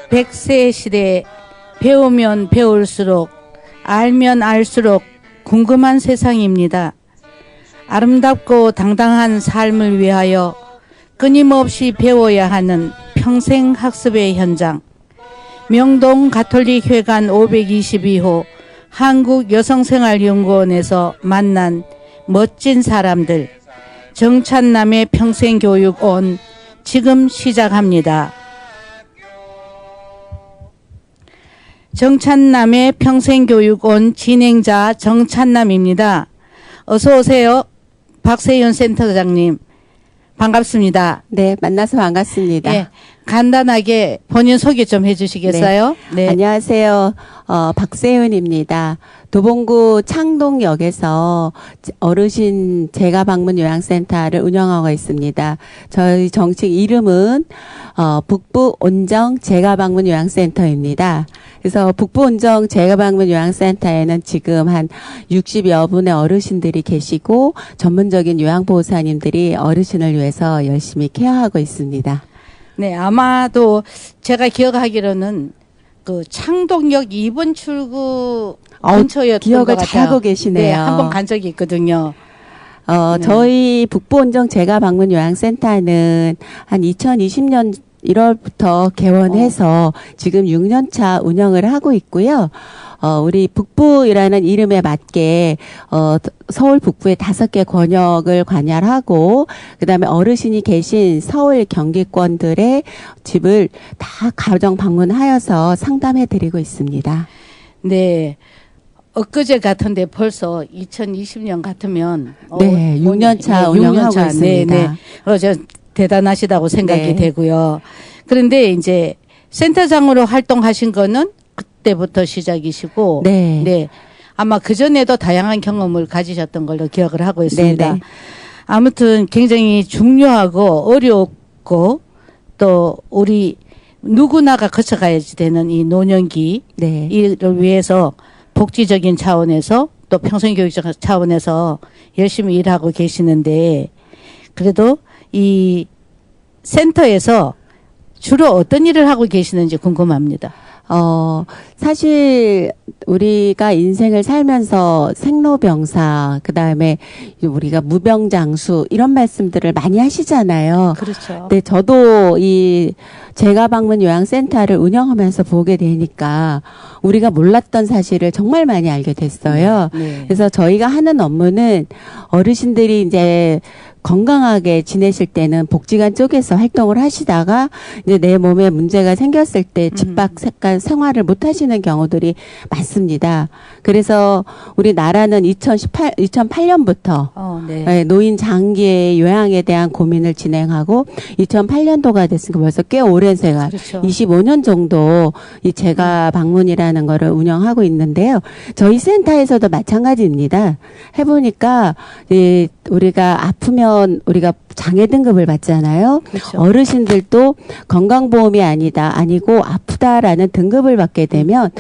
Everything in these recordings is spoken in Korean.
100세 시대 배우면 배울수록 알면 알수록 궁금한 세상입니다. 아름답고 당당한 삶을 위하여 끊임없이 배워야 하는 평생 학습의 현장. 명동 가톨릭회관 522호 한국여성생활연구원에서 만난 멋진 사람들. 정찬남의 평생교육원 지금 시작합니다. 정찬남의 평생교육원 진행자 정찬남입니다. 어서 오세요. 박세윤 센터장님. 반갑습니다. 네, 만나서 반갑습니다. 예, 간단하게 본인 소개 좀 해주시겠어요? 네. 네. 안녕하세요. 박세윤입니다. 도봉구 창동역에서 어르신 재가방문 요양센터를 운영하고 있습니다. 저희 정식 이름은 북부 온정 재가방문 요양센터입니다. 그래서 북부 온정 재가방문 요양센터에는 지금 한 60여 분의 어르신들이 계시고 전문적인 요양보호사님들이 어르신을 위해서 열심히 케어하고 있습니다. 네, 아마도 제가 기억하기로는 그 창동역 2번 출구 근처였던 기억을 것 같아요. 잘하고 계시네요. 네, 한 번 간 적이 있거든요. 네. 저희 북부온정 재가방문 요양센터는 한 2020년 1월부터 개원해서 지금 6년차 운영을 하고 있고요. 우리 북부이라는 이름에 맞게 서울 북부의 5개 권역을 관할하고 그다음에 어르신이 계신 서울 경기권들의 집을 다 가정 방문하여서 상담해 드리고 있습니다. 네. 엊그제 같은데 벌써 2020년 같으면 네, 6년차 운영하고 있습니다. 네, 네. 저 대단하시다고 생각이 네. 되고요. 그런데 이제 센터장으로 활동하신 거는 그때부터 시작이시고, 네. 네. 아마 그전에도 다양한 경험을 가지셨던 걸로 기억을 하고 있습니다. 네네. 아무튼 굉장히 중요하고 어렵고 또 우리 누구나가 거쳐가야지 되는 이 노년기 네. 이를 위해서 복지적인 차원에서 또 평생교육적 차원에서 열심히 일하고 계시는데 그래도 이 센터에서 주로 어떤 일을 하고 계시는지 궁금합니다. 사실 우리가 인생을 살면서 생로병사, 그 다음에 우리가 무병장수 이런 말씀들을 많이 하시잖아요. 그렇죠. 네, 저도 이 재가방문 요양센터를 운영하면서 보게 되니까 우리가 몰랐던 사실을 정말 많이 알게 됐어요. 네. 그래서 저희가 하는 업무는 어르신들이 이제 건강하게 지내실 때는 복지관 쪽에서 활동을 하시다가 이제 내 몸에 문제가 생겼을 때 집밖 생활을 못 하시는 경우들이 많습니다. 그래서 우리나라는 2008년부터 네. 노인 장기의 요양에 대한 고민을 진행하고 2008년도가 됐으니까 벌써 꽤 오랜 세월, 그렇죠. 25년 정도 이 재가 방문이라는 거를 운영하고 있는데요. 저희 센터에서도 마찬가지입니다. 해보니까 우리가 아프면 우리가 장애 등급을 받잖아요. 그렇죠. 어르신들도 건강보험이 아니고 아프다라는 등급을 받게 되면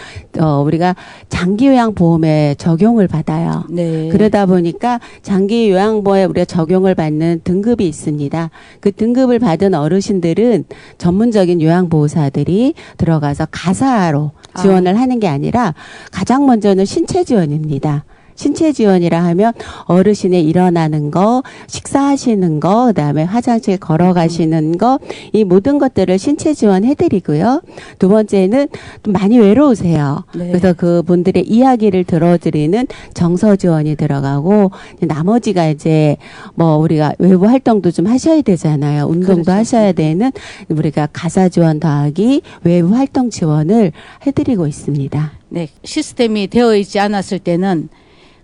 우리가 장기요양보험에 적용을 받아요. 네. 그러다 보니까 장기요양보험에 우리가 적용을 받는 등급이 있습니다. 그 등급을 받은 어르신들은 전문적인 요양보호사들이 들어가서 가사로 지원을 하는 게 아니라 가장 먼저는 신체 지원입니다. 신체 지원이라 하면 어르신의 일어나는 거, 식사하시는 거, 그다음에 화장실 걸어가시는 거, 이 모든 것들을 신체 지원해드리고요. 두 번째는 좀 많이 외로우세요. 네. 그래서 그분들의 이야기를 들어드리는 정서 지원이 들어가고 나머지가 이제 뭐 우리가 외부 활동도 좀 하셔야 되잖아요. 운동도 그렇죠. 하셔야 되는 우리가 가사 지원 더하기 외부 활동 지원을 해드리고 있습니다. 네. 시스템이 되어 있지 않았을 때는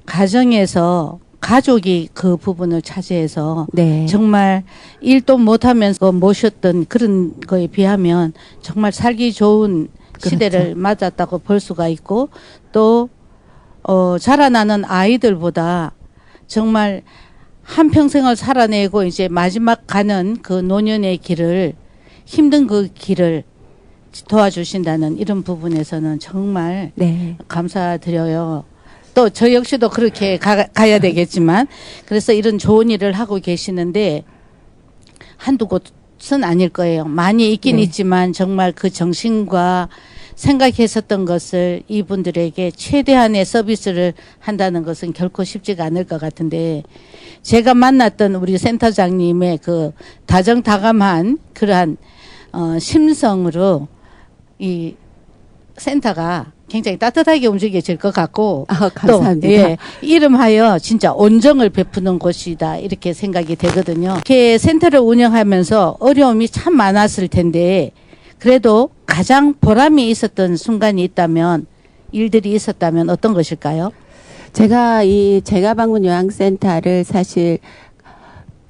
가정에서 가족이 그 부분을 차지해서 네. 정말 일도 못하면서 모셨던 그런 거에 비하면 정말 살기 좋은 시대를 그렇죠. 맞았다고 볼 수가 있고 또 자라나는 아이들보다 정말 한평생을 살아내고 이제 마지막 가는 그 노년의 길을 힘든 그 길을 도와주신다는 이런 부분에서는 정말 네. 감사드려요. 또 저 역시도 그렇게 가야 되겠지만 그래서 이런 좋은 일을 하고 계시는데 한두 곳 아닐 거예요. 많이 있긴 네. 있지만 정말 그 정신과 생각했었던 것을 이분들에게 최대한의 서비스를 한다는 것은 결코 쉽지가 않을 것 같은데, 제가 만났던 우리 센터장님의 그 다정다감한 그러한 심성으로 이 센터가 굉장히 따뜻하게 움직여질 것 같고, 감사합니다. 또 예, 이름하여 진짜 온정을 베푸는 곳이다 이렇게 생각이 되거든요. 이렇게 센터를 운영하면서 어려움이 참 많았을 텐데 그래도 가장 보람이 있었던 순간이 있다면, 일들이 있었다면 어떤 것일까요? 제가 이 제가방문 요양센터를 사실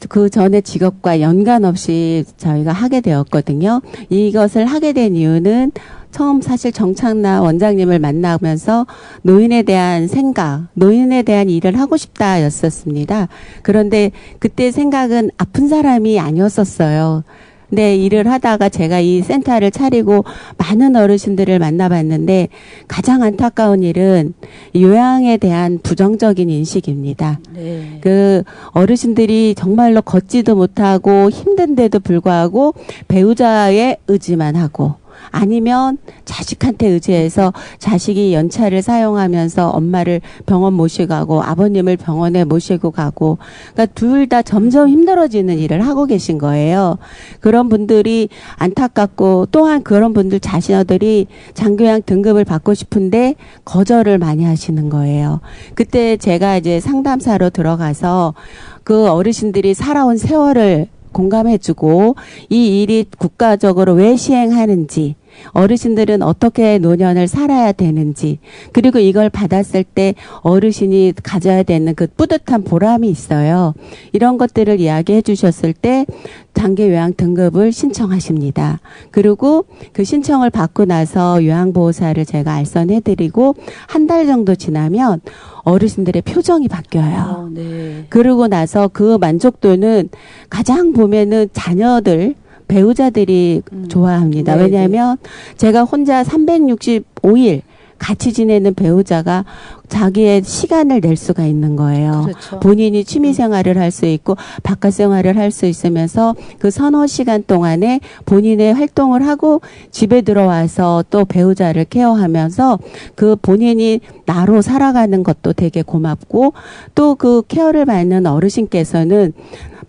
그 전에 직업과 연관 없이 저희가 하게 되었거든요. 이것을 하게 된 이유는 처음 사실 정창나 원장님을 만나면서 노인에 대한 생각, 노인에 대한 일을 하고 싶다였었습니다. 그런데 그때 생각은 아픈 사람이 아니었었어요. 근데 일을 하다가 제가 이 센터를 차리고 많은 어르신들을 만나봤는데 가장 안타까운 일은 요양에 대한 부정적인 인식입니다. 네. 그 어르신들이 정말로 걷지도 못하고 힘든데도 불구하고 배우자의 의지만 하고, 아니면 자식한테 의지해서 자식이 연차를 사용하면서 엄마를 병원 모시고 가고 아버님을 병원에 모시고 가고, 그러니까 둘 다 점점 힘들어지는 일을 하고 계신 거예요. 그런 분들이 안타깝고, 또한 그런 분들 자신들이 장기요양 등급을 받고 싶은데 거절을 많이 하시는 거예요. 그때 제가 이제 상담사로 들어가서 그 어르신들이 살아온 세월을 공감해주고, 이 일이 국가적으로 왜 시행하는지, 어르신들은 어떻게 노년을 살아야 되는지, 그리고 이걸 받았을 때 어르신이 가져야 되는 그 뿌듯한 보람이 있어요. 이런 것들을 이야기해 주셨을 때 장기요양 등급을 신청하십니다. 그리고 그 신청을 받고 나서 요양보호사를 제가 알선해드리고 한 달 정도 지나면 어르신들의 표정이 바뀌어요. 네. 그러고 나서 그 만족도는 가장 보면은 자녀들, 배우자들이 좋아합니다. 네, 왜냐하면 제가 혼자 365일 같이 지내는 배우자가 자기의 시간을 낼 수가 있는 거예요. 그렇죠. 본인이 취미 생활을 할 수 있고 바깥 생활을 할 수 있으면서 그 서너 시간 동안에 본인의 활동을 하고 집에 들어와서 또 배우자를 케어하면서 그 본인이 나로 살아가는 것도 되게 고맙고, 또 그 케어를 받는 어르신께서는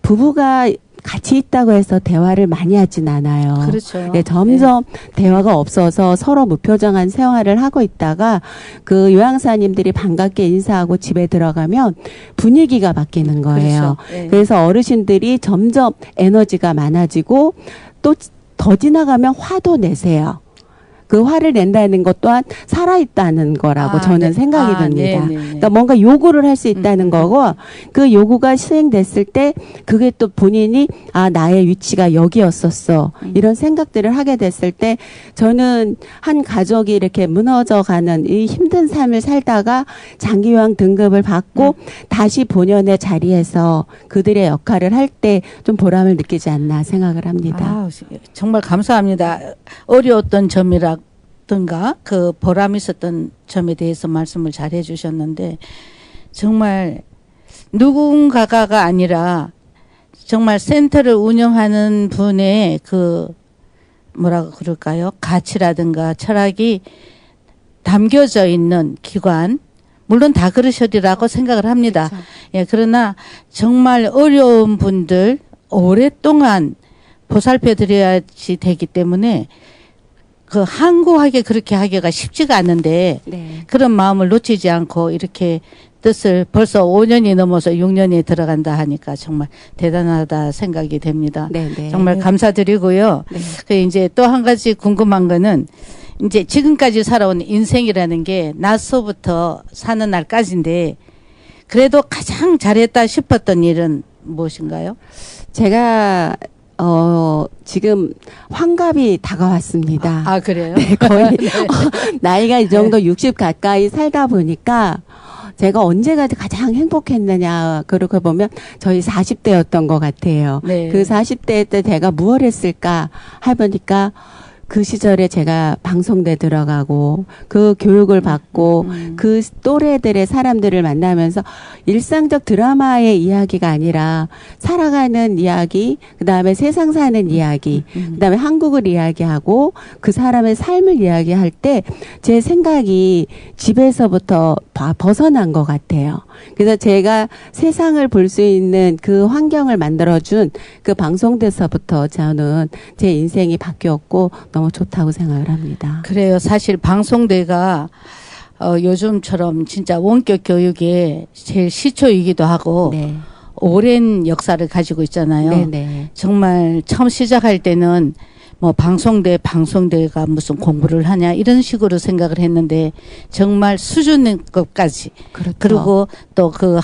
부부가 같이 있다고 해서 대화를 많이 하진 않아요. 그렇죠. 네, 점점 대화가 없어서 서로 무표정한 생활을 하고 있다가 그 요양사님들이 반갑게 인사하고 집에 들어가면 분위기가 바뀌는 거예요. 그렇죠. 네. 그래서 어르신들이 점점 에너지가 많아지고, 또 더 지나가면 화도 내세요. 그 화를 낸다는 것 또한 살아있다는 거라고 저는 네. 생각이 듭니다. 네. 그러니까 뭔가 요구를 할 수 있다는 거고, 그 요구가 수행됐을 때 그게 또 본인이 나의 위치가 여기였었어, 이런 생각들을 하게 됐을 때, 저는 한 가족이 이렇게 무너져가는 이 힘든 삶을 살다가 장기요양 등급을 받고 다시 본연의 자리에서 그들의 역할을 할 때 좀 보람을 느끼지 않나 생각을 합니다. 정말 감사합니다. 어려웠던 점이라든가 그 보람 있었던 점에 대해서 말씀을 잘 해주셨는데, 정말 누군가가 아니라 정말 센터를 운영하는 분의 그 뭐라고 그럴까요? 가치라든가 철학이 담겨져 있는 기관, 물론 다 그러시리라고 생각을 합니다. 그렇죠. 예, 그러나 정말 어려운 분들 오랫동안 보살펴 드려야지 되기 때문에 그 항구하게 그렇게 하기가 쉽지가 않은데, 네. 그런 마음을 놓치지 않고 이렇게 뜻을 벌써 5년이 넘어서 6년이 들어간다 하니까 정말 대단하다 생각이 됩니다. 네. 정말 감사드리고요. 네. 그 이제 또 한 가지 궁금한 거는, 이제 지금까지 살아온 인생이라는 게 낮서부터 사는 날까지인데, 그래도 가장 잘했다 싶었던 일은 무엇인가요? 제가 지금 환갑이 다가왔습니다. 그래요? 네, 거의 나이가 이 정도 60 가까이 살다 보니까 제가 언제가 가장 행복했느냐, 그렇게 보면 저희 40대였던 것 같아요. 네. 그 40대 때 제가 무엇을 했을까 해보니까 그 시절에 제가 방송대 들어가고 그 교육을 받고 그 또래들의 사람들을 만나면서 일상적 드라마의 이야기가 아니라 살아가는 이야기, 그다음에 세상 사는 이야기, 그다음에 한국을 이야기하고 그 사람의 삶을 이야기할 때 제 생각이 집에서부터 벗어난 것 같아요. 그래서 제가 세상을 볼 수 있는 그 환경을 만들어준 그 방송대서부터 저는 제 인생이 바뀌었고 너무 좋다고 생각을 합니다. 그래요. 사실 방송대가 요즘처럼 진짜 원격 교육의 제일 시초이기도 하고 네. 오랜 역사를 가지고 있잖아요. 네네. 정말 처음 시작할 때는 뭐 방송대가 무슨 공부를 하냐 이런 식으로 생각을 했는데 정말 수준인 것까지. 그렇죠. 그리고 또 그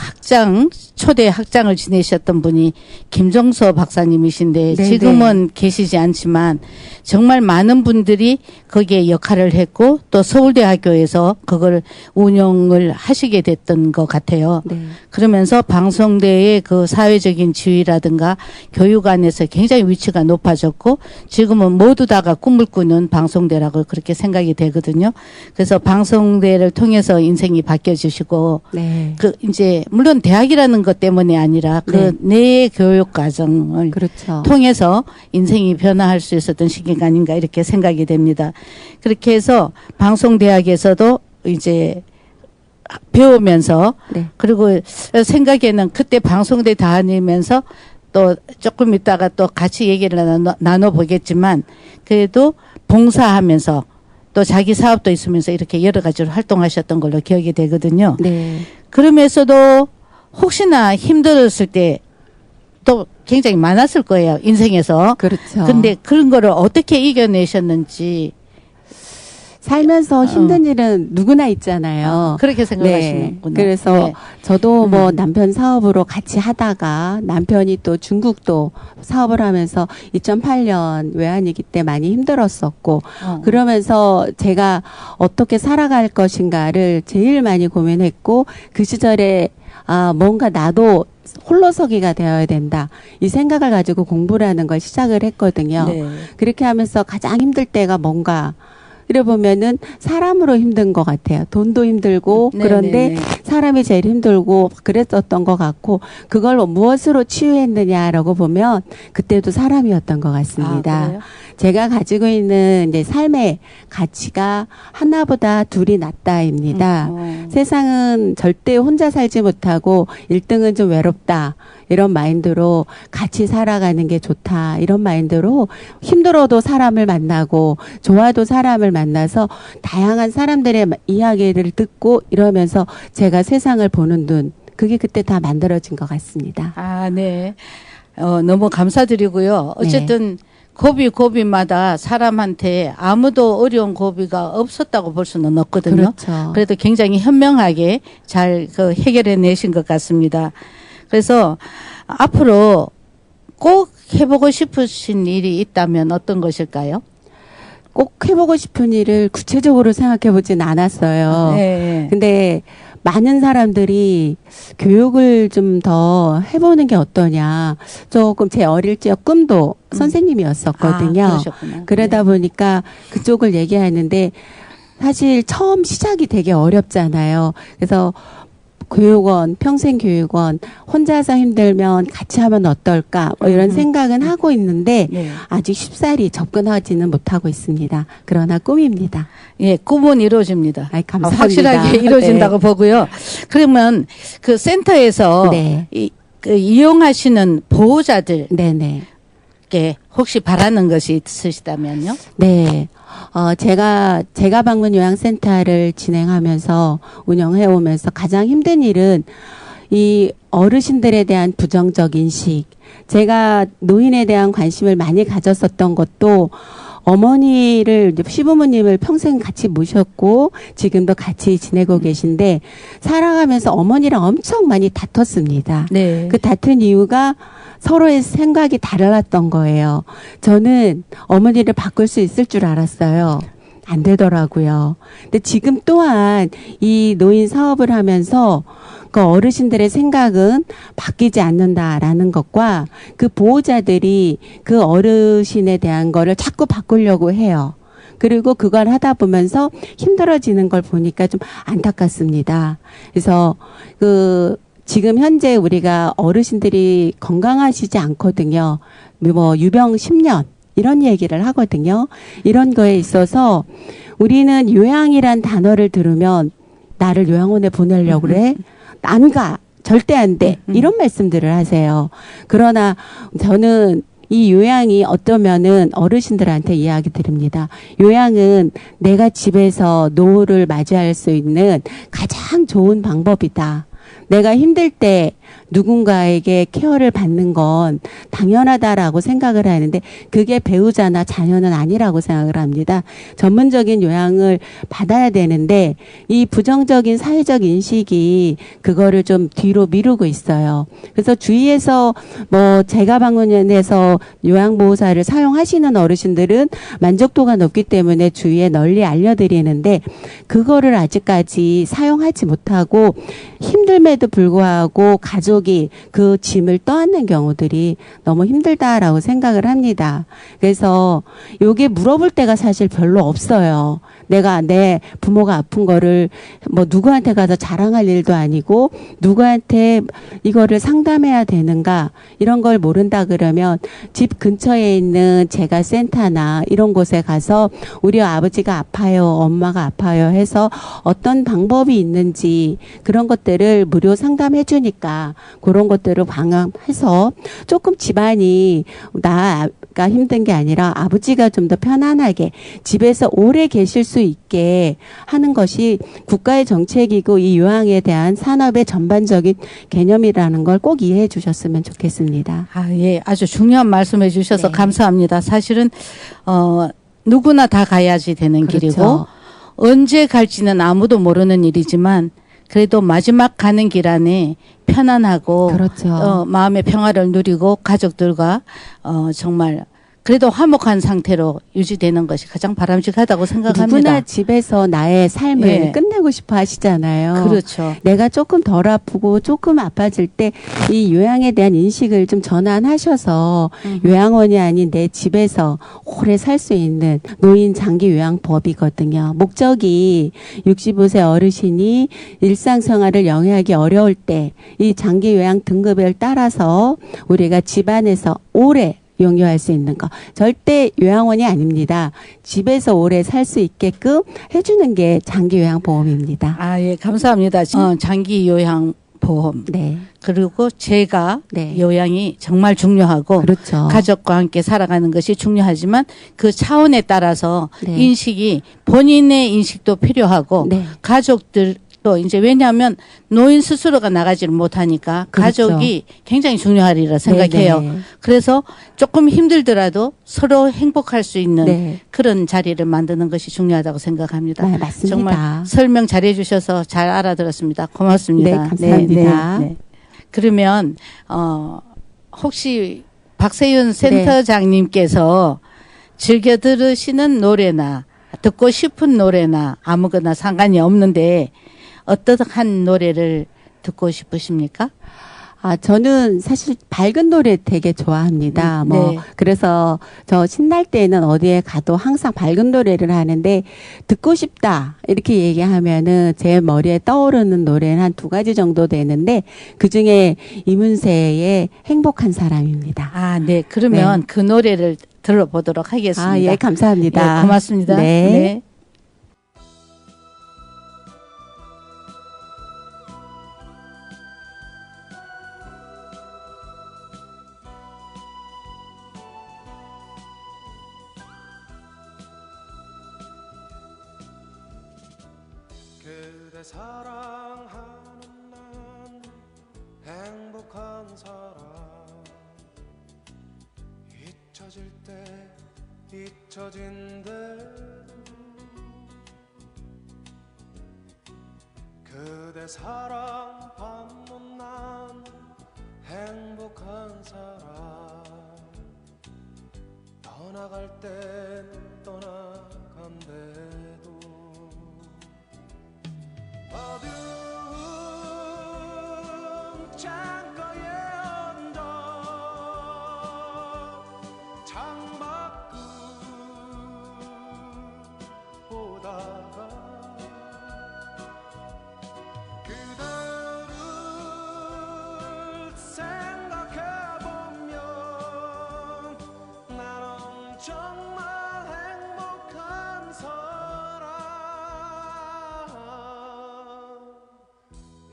초대 학장을 지내셨던 분이 김종서 박사님이신데 네네. 지금은 계시지 않지만 정말 많은 분들이 거기에 역할을 했고 또 서울대학교에서 그걸 운영을 하시게 됐던 것 같아요. 네. 그러면서 방송대의 그 사회적인 지위라든가 교육 안에서 굉장히 위치가 높아졌고 지금은 모두 다가 꿈을 꾸는 방송대라고 그렇게 생각이 되거든요. 그래서 방송대를 통해서 인생이 바뀌어지시고 네. 그 이제 물론 대학이라는 것 때문에 아니라 그 내 교육 과정을 그렇죠. 통해서 인생이 변화할 수 있었던 시기가 아닌가 이렇게 생각이 됩니다. 그렇게 해서 방송대학에서도 이제 배우면서 네. 그리고 생각에는 그때 방송대 다니면서 또 조금 있다가 또 같이 얘기를 나눠보겠지만 그래도 봉사하면서 또 자기 사업도 있으면서 이렇게 여러 가지로 활동하셨던 걸로 기억이 되거든요. 네. 그러면서도 혹시나 힘들었을 때 또 굉장히 많았을 거예요. 인생에서. 그렇죠. 근데 그런 거를 어떻게 이겨내셨는지 살면서 힘든 일은 누구나 있잖아요. 그렇게 생각하시는구나. 그래서 네. 저도 뭐 남편 사업으로 같이 하다가 남편이 또 중국도 사업을 하면서 2008년 외환위기 때 많이 힘들었었고 그러면서 제가 어떻게 살아갈 것인가를 제일 많이 고민했고 그 시절에 뭔가 나도 홀로서기가 되어야 된다. 이 생각을 가지고 공부를 하는 걸 시작을 했거든요. 네. 그렇게 하면서 가장 힘들 때가 뭔가 이래 보면은 사람으로 힘든 것 같아요. 돈도 힘들고 네, 그런데 네, 네. 사람이 제일 힘들고 그랬었던 것 같고 그걸 무엇으로 치유했느냐라고 보면 그때도 사람이었던 것 같습니다. 그래요? 제가 가지고 있는 이제 삶의 가치가 하나보다 둘이 낫다입니다. 세상은 절대 혼자 살지 못하고 1등은 좀 외롭다. 이런 마인드로 같이 살아가는 게 좋다. 이런 마인드로 힘들어도 사람을 만나고 좋아도 사람을 만나서 다양한 사람들의 이야기를 듣고 이러면서 제가 세상을 보는 눈 그게 그때 다 만들어진 것 같습니다. 네. 너무 감사드리고요. 어쨌든 고비마다 사람한테 아무도 어려운 고비가 없었다고 볼 수는 없거든요. 그렇죠. 그래도 굉장히 현명하게 잘 해결해 내신 것 같습니다. 그래서 앞으로 꼭 해보고 싶으신 일이 있다면 어떤 것일까요? 꼭 해보고 싶은 일을 구체적으로 생각해 보진 않았어요. 네. 근데 많은 사람들이 교육을 좀 더 해보는 게 어떠냐. 조금 제 어릴 적 꿈도 선생님이었었거든요. 그러셨구나. 그러다 보니까 그쪽을 얘기하는데 사실 처음 시작이 되게 어렵잖아요. 그래서 교육원, 평생교육원, 혼자서 힘들면 같이 하면 어떨까, 뭐 이런 생각은 하고 있는데, 네. 아직 쉽사리 접근하지는 못하고 있습니다. 그러나 꿈입니다. 예, 꿈은 이루어집니다. 아이, 감사합니다. 확실하게 이루어진다고 보고요. 그러면 그 센터에서 네. 이용하시는 보호자들께 네네. 혹시 바라는 것이 있으시다면요? 네. 제가 방문 요양센터를 진행하면서 운영해 오면서 가장 힘든 일은 이 어르신들에 대한 부정적 인식. 제가 노인에 대한 관심을 많이 가졌었던 것도 어머니를, 시부모님을 평생 같이 모셨고 지금도 같이 지내고 계신데 살아가면서 어머니랑 엄청 많이 다퉜습니다. 네. 그 다툰 이유가 서로의 생각이 달랐던 거예요. 저는 어머니를 바꿀 수 있을 줄 알았어요. 안 되더라고요. 근데 지금 또한 이 노인 사업을 하면서 그 어르신들의 생각은 바뀌지 않는다라는 것과 그 보호자들이 그 어르신에 대한 거를 자꾸 바꾸려고 해요. 그리고 그걸 하다 보면서 힘들어지는 걸 보니까 좀 안타깝습니다. 그래서 지금 현재 우리가 어르신들이 건강하시지 않거든요. 뭐 유병 10년 이런 얘기를 하거든요. 이런 거에 있어서 우리는 요양이란 단어를 들으면 나를 요양원에 보내려고 그래? 안 가. 절대 안 돼. 이런 말씀들을 하세요. 그러나 저는 이 요양이 어쩌면은 어르신들한테 이야기 드립니다. 요양은 내가 집에서 노후를 맞이할 수 있는 가장 좋은 방법이다. 내가 힘들 때 누군가에게 케어를 받는 건 당연하다라고 생각을 하는데 그게 배우자나 자녀는 아니라고 생각을 합니다. 전문적인 요양을 받아야 되는데 이 부정적인 사회적 인식이 그거를 좀 뒤로 미루고 있어요. 그래서 주위에서 뭐 제가 방문해서 요양보호사를 사용하시는 어르신들은 만족도가 높기 때문에 주위에 널리 알려드리는데 그거를 아직까지 사용하지 못하고 힘듦에도 불구하고 가족이 그 짐을 떠안는 경우들이 너무 힘들다라고 생각을 합니다. 그래서 요게 물어볼 때가 사실 별로 없어요. 내가 내 부모가 아픈 거를 뭐 누구한테 가서 자랑할 일도 아니고 누구한테 이거를 상담해야 되는가 이런 걸 모른다 그러면 집 근처에 있는 재가센터나 이런 곳에 가서 우리 아버지가 아파요, 엄마가 아파요 해서 어떤 방법이 있는지 그런 것들을 무료 상담해 주니까 그런 것들을 방황해서 조금 집안이 나가 힘든 게 아니라 아버지가 좀 더 편안하게 집에서 오래 계실 수 있게 하는 것이 국가의 정책이고 이 요양에 대한 산업의 전반적인 개념이라는 걸 꼭 이해해 주셨으면 좋겠습니다. 아, 예. 아주 중요한 말씀해 주셔서 네. 감사합니다. 사실은, 누구나 다 가야지 되는 그렇죠. 길이고, 언제 갈지는 아무도 모르는 일이지만, 그래도 마지막 가는 길 안에 편안하고, 그렇죠. 마음의 평화를 누리고, 가족들과, 정말, 그래도 화목한 상태로 유지되는 것이 가장 바람직하다고 생각합니다. 누구나 집에서 나의 삶을 예. 끝내고 싶어 하시잖아요. 그렇죠. 내가 조금 덜 아프고 조금 아파질 때 이 요양에 대한 인식을 좀 전환하셔서 요양원이 아닌 내 집에서 오래 살 수 있는 노인 장기 요양법이거든요. 목적이 65세 어르신이 일상생활을 영위하기 어려울 때 이 장기 요양 등급을 따라서 우리가 집안에서 오래 용료할 수 있는 거. 절대 요양원이 아닙니다. 집에서 오래 살 수 있게끔 해주는 게 장기 요양보험입니다. 아, 예, 감사합니다. 장기 요양 보험. 네. 그리고 제가 네. 요양이 정말 중요하고 그렇죠. 가족과 함께 살아가는 것이 중요하지만 그 차원에 따라서 네. 인식이 본인의 인식도 필요하고 네. 가족들도 이제 왜냐하면 노인 스스로가 나가지를 못하니까 그렇죠. 가족이 굉장히 중요하리라 생각해요. 네, 네. 그래서 조금 힘들더라도 서로 행복할 수 있는 네. 그런 자리를 만드는 것이 중요하다고 생각합니다. 네, 맞습니다. 정말 설명 잘해 주셔서 잘 알아들었습니다. 고맙습니다. 네, 감사합니다. 네. 그러면 혹시 박세윤 센터장님께서 즐겨 들으시는 노래나 듣고 싶은 노래나 아무거나 상관이 없는데 어떠한 노래를 듣고 싶으십니까? 아, 저는 사실 밝은 노래 되게 좋아합니다. 네. 그래서 저 신날 때는 어디에 가도 항상 밝은 노래를 하는데 듣고 싶다. 이렇게 얘기하면은 제 머리에 떠오르는 노래는 한 2가지 정도 되는데 그 중에 이문세의 행복한 사람입니다. 아, 네. 그러면 그 노래를 들어보도록 하겠습니다. 아, 예, 감사합니다. 예, 고맙습니다. 네. 그대 사랑하는 난 행복한 사람 잊혀질 때 잊혀진 대로 그대 사랑 받는 난 행복한 사람 떠나갈 땐 떠나간대도 어두운 창가에 앉아 창밖을 보다가 그대를 생각해보면 나는 정말 행복한 사람.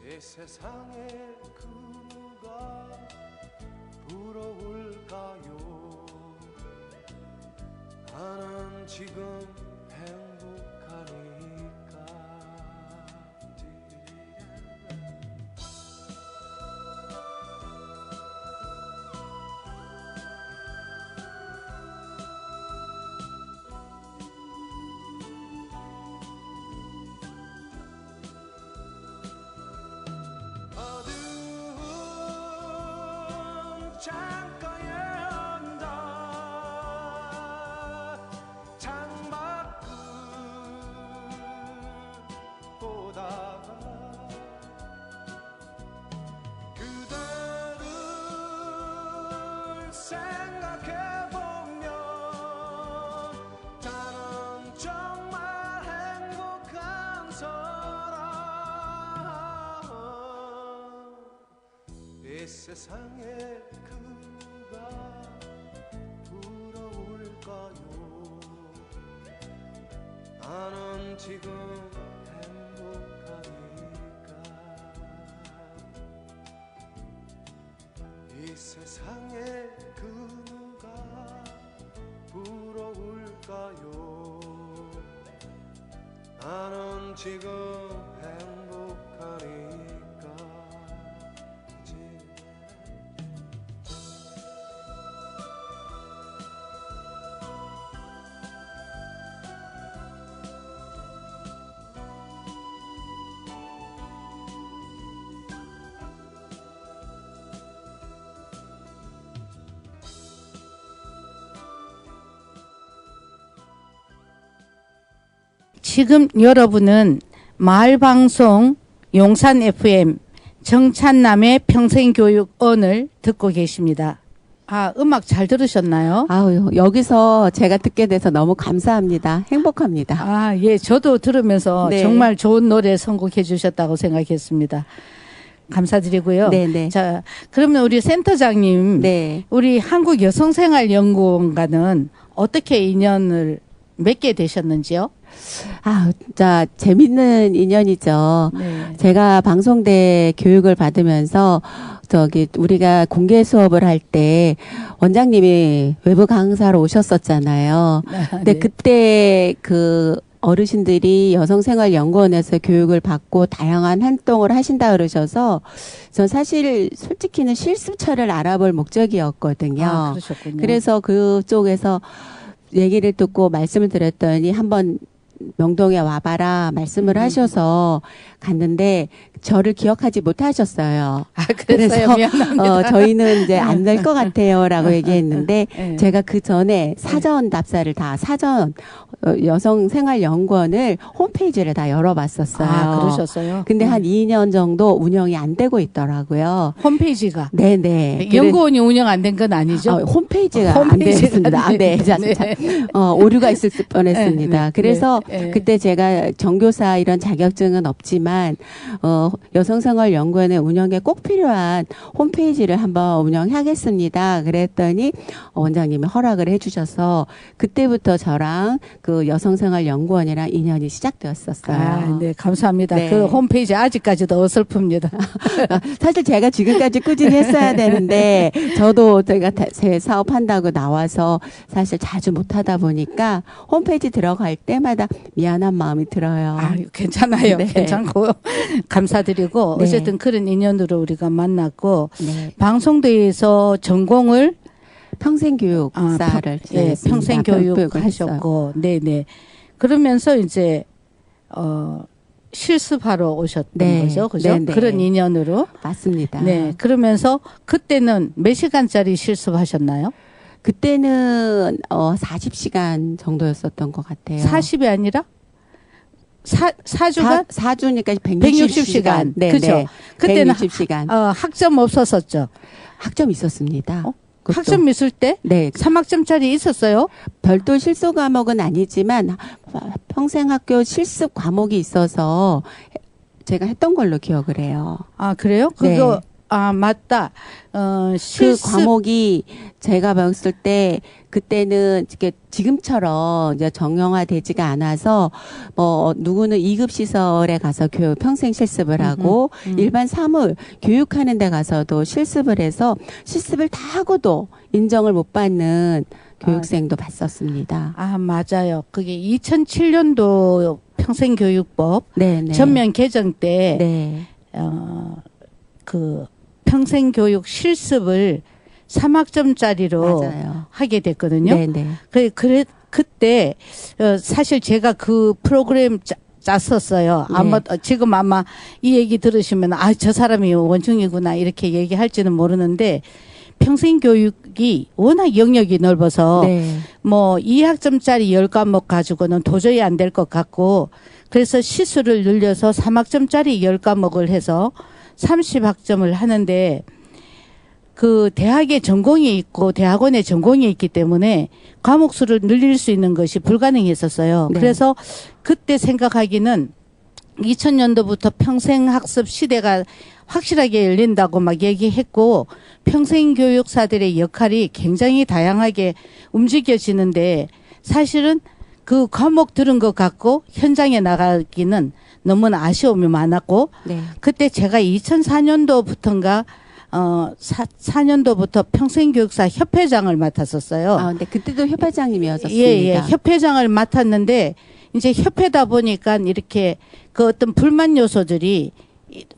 이 세상에 그 누가 부러울까요? 나는 지금 행복하니까. 어두운 창가에 앉아 창밖을 보다가 그대를 생각해보면 나는 정말 행복한 사람. 이 세상에 그 누가 부러울까요? 나는 지금 행복하니까. 이 세상에 그 누가 부러울까요? 나는 지금 행복하니까. 지금 여러분은 마을방송 용산 FM 정찬남의 평생교육원을 듣고 계십니다. 아, 음악 잘 들으셨나요? 아유, 여기서 제가 듣게 돼서 너무 감사합니다. 행복합니다. 아, 예, 저도 들으면서 네. 정말 좋은 노래 선곡해 주셨다고 생각했습니다. 감사드리고요. 네네. 자, 그러면 우리 센터장님, 네. 우리 한국여성생활연구원과는 어떻게 인연을 맺게 되셨는지요? 아, 진짜 재밌는 인연이죠. 네. 제가 방송대 교육을 받으면서 우리가 공개 수업을 할 때 원장님이 외부 강사로 오셨었잖아요. 근데 네. 그때 그 어르신들이 여성생활연구원에서 교육을 받고 다양한 활동을 하신다 그러셔서 전 사실 솔직히는 실습처를 알아볼 목적이었거든요. 아, 그러셨군요. 그래서 그쪽에서 얘기를 듣고 말씀을 드렸더니 한번 명동에 와봐라 말씀을 하셔서 갔는데 저를 기억하지 못하셨어요. 아, 그래서요. 미안합니다. 저희는 이제 안 될 것 같아요라고 얘기했는데 네. 제가 그 전에 사전 답사를 다 여성생활연구원을 홈페이지를 다 열어봤었어요. 아, 그러셨어요? 근데 한 2년 정도 운영이 안 되고 있더라고요. 홈페이지가. 네네. 연구원이 운영 안 된 건 아니죠? 홈페이지가 안 홈페이지가 됐습니다. 안 네, 자, 네. 자, 오류가 있을 뻔했습니다. 네, 그래서 네, 네. 그때 제가 정교사 이런 자격증은 없지만 여성생활연구원의 운영에 꼭 필요한 홈페이지를 한번 운영하겠습니다. 그랬더니 원장님이 허락을 해주셔서 그때부터 저랑 그 여성생활연구원이랑 인연이 시작되었었어요. 아, 네, 감사합니다. 네. 그 홈페이지 아직까지도 어설픕니다. 사실 제가 지금까지 꾸준히 했어야 되는데 저도 제가 제 사업한다고 나와서 사실 자주 못하다 보니까 홈페이지 들어갈 때마다 미안한 마음이 들어요. 아, 괜찮아요. 네. 괜찮고 감사드리고 네. 어쨌든 그런 인연으로 우리가 만났고 네. 방송대에서 전공을 평생교육사를 예, 평생교육 하셨고, 네네. 그러면서 이제 실습하러 오셨던 네. 거죠, 그죠? 네, 네. 그런 인연으로. 맞습니다. 네. 그러면서 그때는 몇 시간짜리 실습하셨나요? 그때는 40시간 정도였었던 것 같아요. 40이 아니라 4주간 4주니까 160시간. 네, 그죠? 네. 그때는 160시간. 학점 없었었죠. 학점 있었습니다. 그것도. 학점 있을 때 네. 3학점짜리 있었어요? 별도 실수 과목은 아니지만 평생 학교 실습 과목이 있어서 제가 했던 걸로 기억을 해요. 아, 그래요? 네. 그거 맞다. 그 실습 과목이 제가 봤을 때 그때는 이게 지금처럼 이제 정형화되지가 않아서 뭐 누구는 2급 시설에 가서 평생 실습을 하고 일반 사물 교육하는 데 가서도 실습을 해서 실습을 다 하고도 인정을 못 받는 교육생도 봤었습니다. 맞아요. 그게 2007년도 평생교육법 네, 네. 전면 개정 때 네. 그 평생교육 실습을 3학점짜리로 맞아요. 하게 됐거든요. 네, 네. 그때 사실 제가 그 프로그램 짰었어요. 네. 지금 아마 이 얘기 들으시면 저 사람이 원충이구나 이렇게 얘기할지는 모르는데 평생교육이 워낙 영역이 넓어서 네. 뭐 2학점짜리 10과목 가지고는 도저히 안 될 것 같고 그래서 시수를 늘려서 3학점짜리 10과목을 해서 30학점을 하는데 그 대학에 전공이 있고 대학원에 전공이 있기 때문에 과목 수를 늘릴 수 있는 것이 불가능했었어요. 네. 그래서 그때 생각하기는 2000년도부터 평생학습 시대가 확실하게 열린다고 막 얘기했고 평생교육사들의 역할이 굉장히 다양하게 움직여지는데 사실은 그 과목 들은 것 같고 현장에 나가기는 너무나 아쉬움이 많았고 네. 그때 제가 2004년도부터인가 4년도부터 평생교육사 협회장을 맡았었어요. 근데 그때도 협회장님이었었습니다. 예, 협회장을 맡았는데 이제 협회다 보니까 이렇게 그 어떤 불만 요소들이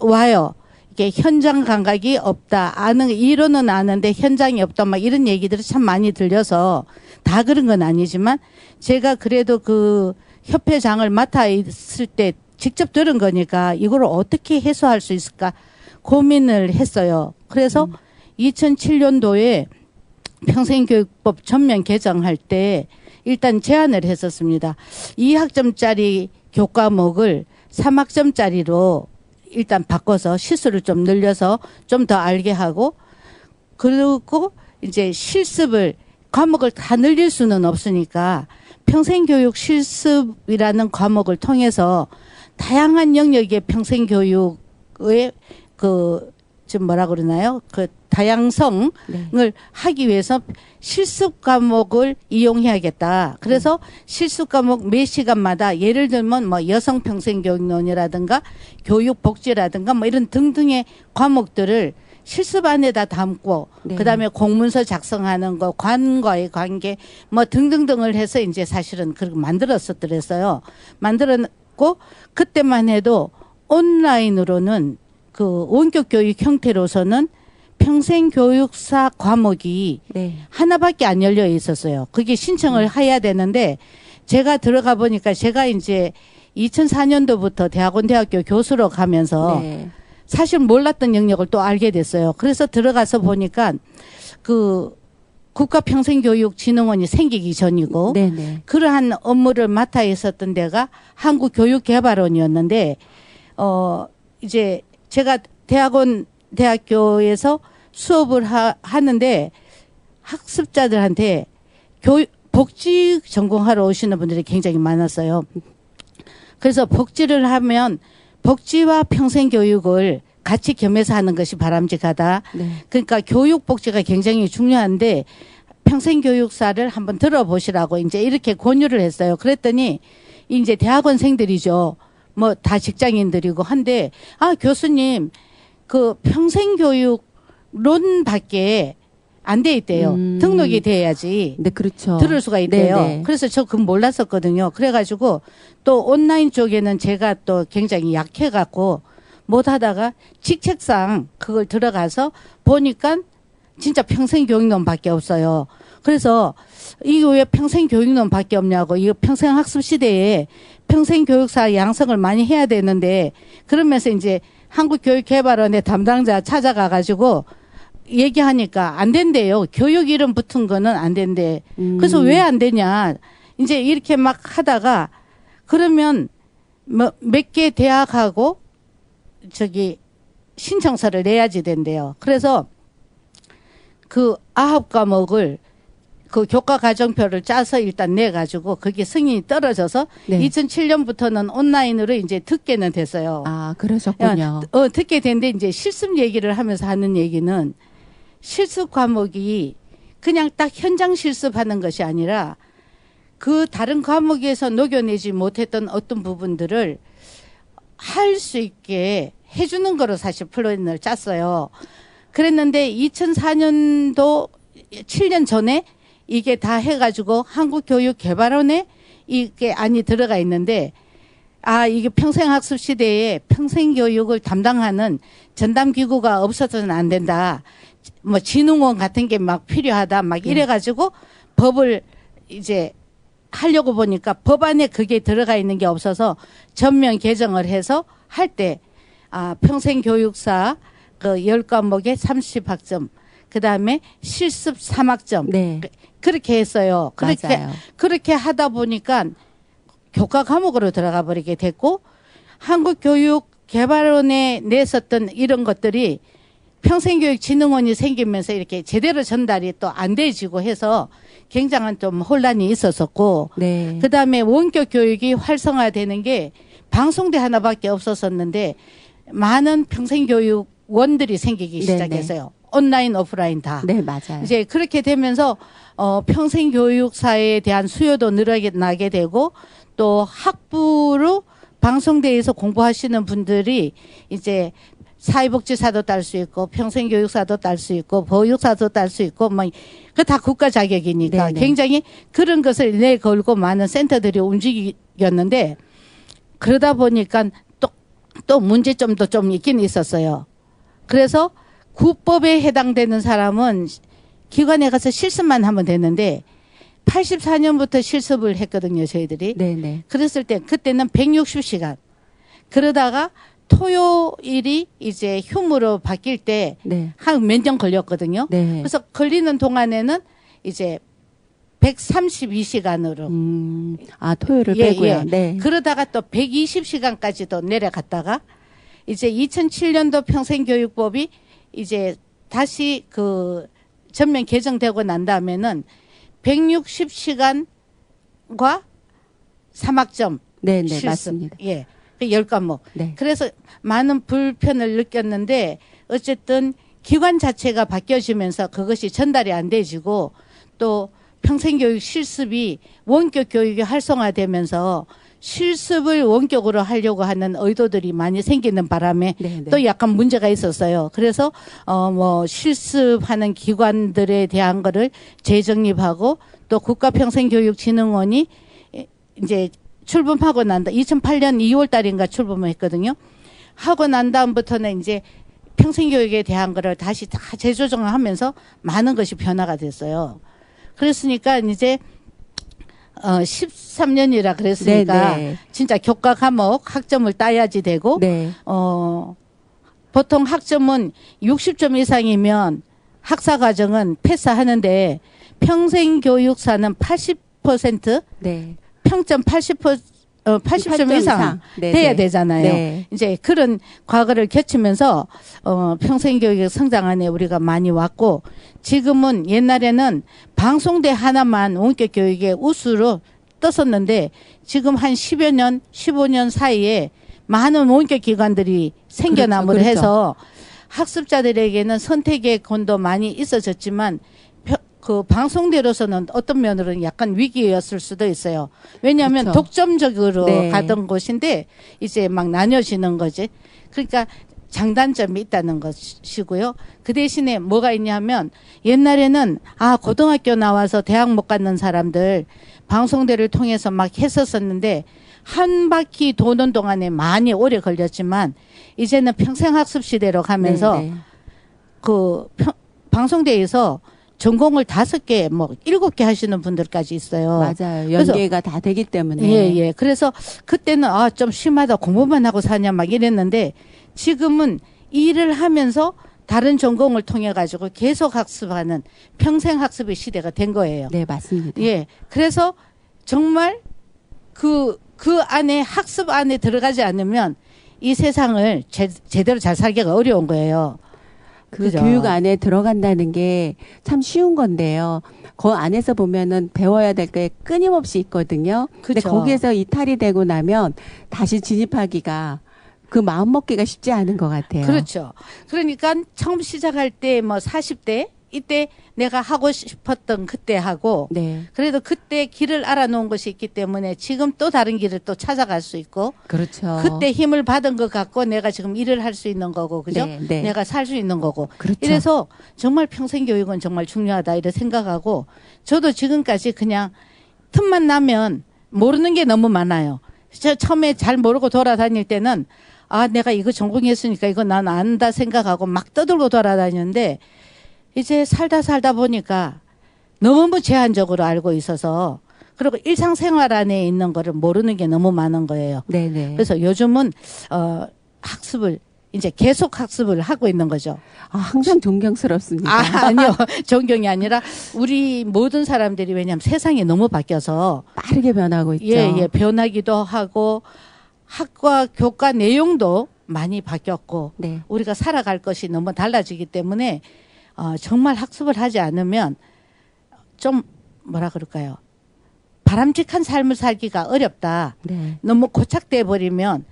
와요. 이게 현장 감각이 없다. 이론은 아는데 현장이 없다. 막 이런 얘기들이 참 많이 들려서 다 그런 건 아니지만 제가 그래도 그 협회장을 맡아 있을 때 직접 들은 거니까 이걸 어떻게 해소할 수 있을까 고민을 했어요. 그래서 2007년도에 평생교육법 전면 개정할 때 일단 제안을 했었습니다. 2학점짜리 교과목을 3학점짜리로 일단 바꿔서 시수를 좀 늘려서 좀 더 알게 하고 그리고 이제 실습을 과목을 다 늘릴 수는 없으니까 평생교육 실습이라는 과목을 통해서 다양한 영역의 평생교육의 지금 뭐라 그러나요? 그 다양성을 네. 하기 위해서 실습 과목을 이용해야겠다. 그래서 실습 과목 매 시간마다 예를 들면 뭐 여성 평생교육론이라든가 교육복지라든가 뭐 이런 등등의 과목들을 실습 안에다 담고 네. 그다음에 공문서 작성하는 거, 관과의 관계 뭐 등등등을 해서 이제 사실은 그렇게 만들었었더랬어요. 만들었고 그때만 해도 온라인으로는 그 원격 교육 형태로서는 평생교육사 과목이 네. 하나밖에 안 열려 있었어요. 그게 신청을 해야 되는데 제가 들어가 보니까 제가 이제 2004년도부터 대학교 교수로 가면서 네. 사실 몰랐던 영역을 또 알게 됐어요. 그래서 들어가서 보니까 그 국가평생교육진흥원이 생기기 전이고 네, 네. 그러한 업무를 맡아 있었던 데가 한국교육개발원이었는데 이제 제가 대학교에서 수업을 하는데 학습자들한테 복지 전공하러 오시는 분들이 굉장히 많았어요. 그래서 복지를 하면 복지와 평생교육을 같이 겸해서 하는 것이 바람직하다. 네. 그러니까 교육복지가 굉장히 중요한데 평생교육사를 한번 들어보시라고 이제 이렇게 권유를 했어요. 그랬더니 이제 대학원생들이죠. 뭐 다 직장인들이고 한데 교수님 그 평생교육론밖에 안 돼 있대요. 등록이 돼야지. 네, 그렇죠. 들을 수가 있대요. 네, 네. 그래서 저 그건 몰랐었거든요. 그래가지고 또 온라인 쪽에는 제가 또 굉장히 약해갖고 못하다가 직책상 그걸 들어가서 보니까 진짜 평생교육론밖에 없어요. 그래서 이거 왜 평생교육론밖에 없냐고. 이거 평생학습 시대에 평생교육사 양성을 많이 해야 되는데 그러면서 이제 한국교육개발원의 담당자 찾아가가지고 얘기하니까 안 된대요. 교육 이름 붙은 거는 안 된대. 그래서 왜 안 되냐. 이제 이렇게 막 하다가 그러면 뭐 몇 개 대학하고 저기 신청서를 내야지 된대요. 그래서 그 9과목을 그 교과 과정표를 짜서 일단 내가지고 그게 승인이 떨어져서 네. 2007년부터는 온라인으로 이제 듣게는 됐어요. 아, 그러셨군요. 듣게 된데 이제 실습 얘기를 하면서 하는 얘기는 실습 과목이 그냥 딱 현장 실습하는 것이 아니라 그 다른 과목에서 녹여내지 못했던 어떤 부분들을 할 수 있게 해주는 거로 사실 플랜을 짰어요. 그랬는데 2004년도 7년 전에 이게 다 해가지고 한국교육개발원에 이게 안이 들어가 있는데 이게 평생학습 시대에 평생교육을 담당하는 전담기구가 없어서는 안 된다. 뭐 진흥원 같은 게 막 필요하다. 막 이래가지고 법을 이제 하려고 보니까 법안에 그게 들어가 있는 게 없어서 전면 개정을 해서 할 때 평생교육사 그 10과목에 30학점 그다음에 실습 3학점 네. 그렇게 했어요. 맞아요. 그렇게 하다 보니까 교과 과목으로 들어가 버리게 됐고 한국교육개발원에 냈었던 이런 것들이 평생교육진흥원이 생기면서 이렇게 제대로 전달이 또 안 돼지고 해서 굉장한 좀 혼란이 있었었고 네. 그다음에 원격 교육이 활성화되는 게 방송대 하나밖에 없었었는데 많은 평생교육원들이 생기기 네네. 시작했어요. 온라인, 오프라인 다. 네, 맞아요. 이제 그렇게 되면서 평생교육사에 대한 수요도 늘어나게 되고 또 학부로 방송대에서 공부하시는 분들이 이제 사회복지사도 딸 수 있고 평생교육사도 딸 수 있고 보육사도 딸 수 있고 뭐 그 다 국가 자격이니까 네네. 굉장히 그런 것을 내걸고 많은 센터들이 움직였는데 그러다 보니까 또 문제점도 좀 있긴 있었어요. 그래서 구법에 해당되는 사람은 기관에 가서 실습만 하면 되는데 84년부터 실습을 했거든요, 저희들이. 네네. 그랬을 때 그때는 160시간. 그러다가 토요일이 이제 휴무로 바뀔 때 네. 한 몇 년 걸렸거든요. 네. 그래서 걸리는 동안에는 이제 132시간으로 토요일을 예, 빼고요. 예. 네. 그러다가 또 120시간까지도 내려갔다가 이제 2007년도 평생교육법이 이제 다시 그 전면 개정되고 난 다음에는 160시간과 3학점 네, 네, 실습. 맞습니다. 예. 그 10과목. 네. 그래서 많은 불편을 느꼈는데 어쨌든 기관 자체가 바뀌어지면서 그것이 전달이 안 돼지고 또 평생교육 실습이 원격 교육이 활성화되면서 실습을 원격으로 하려고 하는 의도들이 많이 생기는 바람에 네, 네. 또 약간 문제가 있었어요. 그래서 뭐 실습하는 기관들에 대한 거를 재정립하고 또 국가평생교육진흥원이 이제 출범하고 난다. 2008년 2월 달인가 출범을 했거든요. 하고 난 다음부터는 이제 평생교육에 대한 거를 다시 다 재조정을 하면서 많은 것이 변화가 됐어요. 그랬으니까 이제 13년이라 그랬으니까 네, 네. 진짜 교과 과목 학점을 따야지 되고 네. 보통 학점은 60점 이상이면 학사 과정은 패스하는데 평생교육사는 80% 네. 평점 80점 이상 네, 돼야 네. 되잖아요. 네. 이제 그런 과거를 겪으면서 평생교육 성장안에 우리가 많이 왔고 지금은 옛날에는 방송대 하나만 원격교육의 우수로 떴었는데 지금 한 10여 년, 15년 사이에 많은 원격기관들이 생겨남을 그렇죠. 해서 학습자들에게는 선택의 권도 많이 있어졌지만 그 방송대로서는 어떤 면으로는 약간 위기였을 수도 있어요. 왜냐하면 그렇죠. 독점적으로 네. 가던 곳인데 이제 막 나뉘어지는 거지. 그러니까 장단점이 있다는 것이고요. 그 대신에 뭐가 있냐면 옛날에는 고등학교 나와서 대학 못 가는 사람들 방송대를 통해서 막 했었었는데 한 바퀴 도는 동안에 많이 오래 걸렸지만 이제는 평생학습 시대로 가면서 네, 네. 그 방송대에서 전공을 5개, 뭐 7개 하시는 분들까지 있어요. 맞아요. 그래서 연계가 다 되기 때문에. 예, 예. 그래서 그때는 좀 심하다. 공부만 하고 사냐 막 이랬는데 지금은 일을 하면서 다른 전공을 통해 가지고 계속 학습하는 평생 학습의 시대가 된 거예요. 네, 맞습니다. 예. 그래서 정말 그 그 안에 학습 안에 들어가지 않으면 이 세상을 제대로 잘 살기가 어려운 거예요. 그 그죠? 교육 안에 들어간다는 게 참 쉬운 건데요. 그 안에서 보면은 배워야 될 게 끊임없이 있거든요. 근데 그죠. 거기에서 이탈이 되고 나면 다시 진입하기가 그 마음 먹기가 쉽지 않은 것 같아요. 그렇죠. 그러니까 처음 시작할 때 뭐 40대 이때 내가 하고 싶었던 그때 하고 네. 그래도 그때 길을 알아놓은 것이 있기 때문에 지금 또 다른 길을 또 찾아갈 수 있고 그렇죠. 그때 힘을 받은 것 같고 내가 지금 일을 할 수 있는 거고 그죠? 네, 네. 내가 살 수 있는 거고 그렇죠. 이래서 정말 평생 교육은 정말 중요하다 이렇게 생각하고 저도 지금까지 그냥 틈만 나면 모르는 게 너무 많아요. 저 처음에 잘 모르고 돌아다닐 때는 아 내가 이거 전공했으니까 이거 난 안다 생각하고 막 떠들고 돌아다녔는데 이제 살다 보니까 너무 제한적으로 알고 있어서 그리고 일상생활 안에 있는 거를 모르는 게 너무 많은 거예요. 네네. 그래서 요즘은 학습을 이제 계속 학습을 하고 있는 거죠. 아, 항상 존경스럽습니다. 아니요. 존경이 아니라 우리 모든 사람들이 왜냐하면 세상이 너무 바뀌어서 빠르게 변하고 있죠. 예, 변하기도 하고 학과 교과 내용도 많이 바뀌었고 네. 우리가 살아갈 것이 너무 달라지기 때문에 정말 학습을 하지 않으면 좀 뭐라 그럴까요? 바람직한 삶을 살기가 어렵다. 네. 너무 고착돼 버리면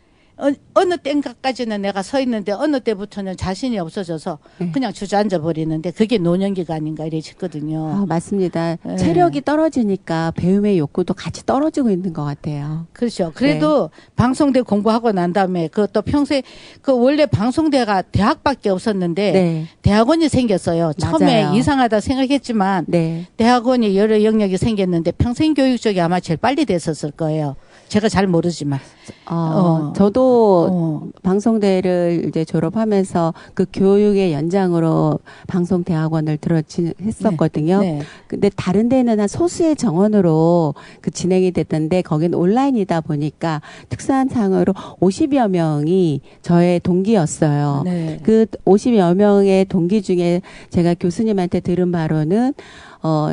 어느 때까지는 내가 서 있는데 어느 때부터는 자신이 없어져서 네. 그냥 주저앉아 버리는데 그게 노년기가 아닌가 이래 싶거든요. 아, 맞습니다. 네. 체력이 떨어지니까 배움의 욕구도 같이 떨어지고 있는 것 같아요. 그렇죠. 그래도 방송대 공부하고 난 다음에 그것도 평소에 그 원래 방송대가 대학밖에 없었는데 네. 대학원이 생겼어요. 처음에 맞아요. 이상하다 생각했지만 네. 대학원이 여러 영역이 생겼는데 평생교육 쪽이 아마 제일 빨리 됐었을 거예요. 제가 잘 모르지만. 저도 방송대를 이제 졸업하면서 그 교육의 연장으로 방송대학원을 했었거든요. 네. 근데 다른 데는 한 소수의 정원으로 그 진행이 됐던데 거긴 온라인이다 보니까 특수한 상으로 50여 명이 저의 동기였어요. 네. 그 50여 명의 동기 중에 제가 교수님한테 들은 바로는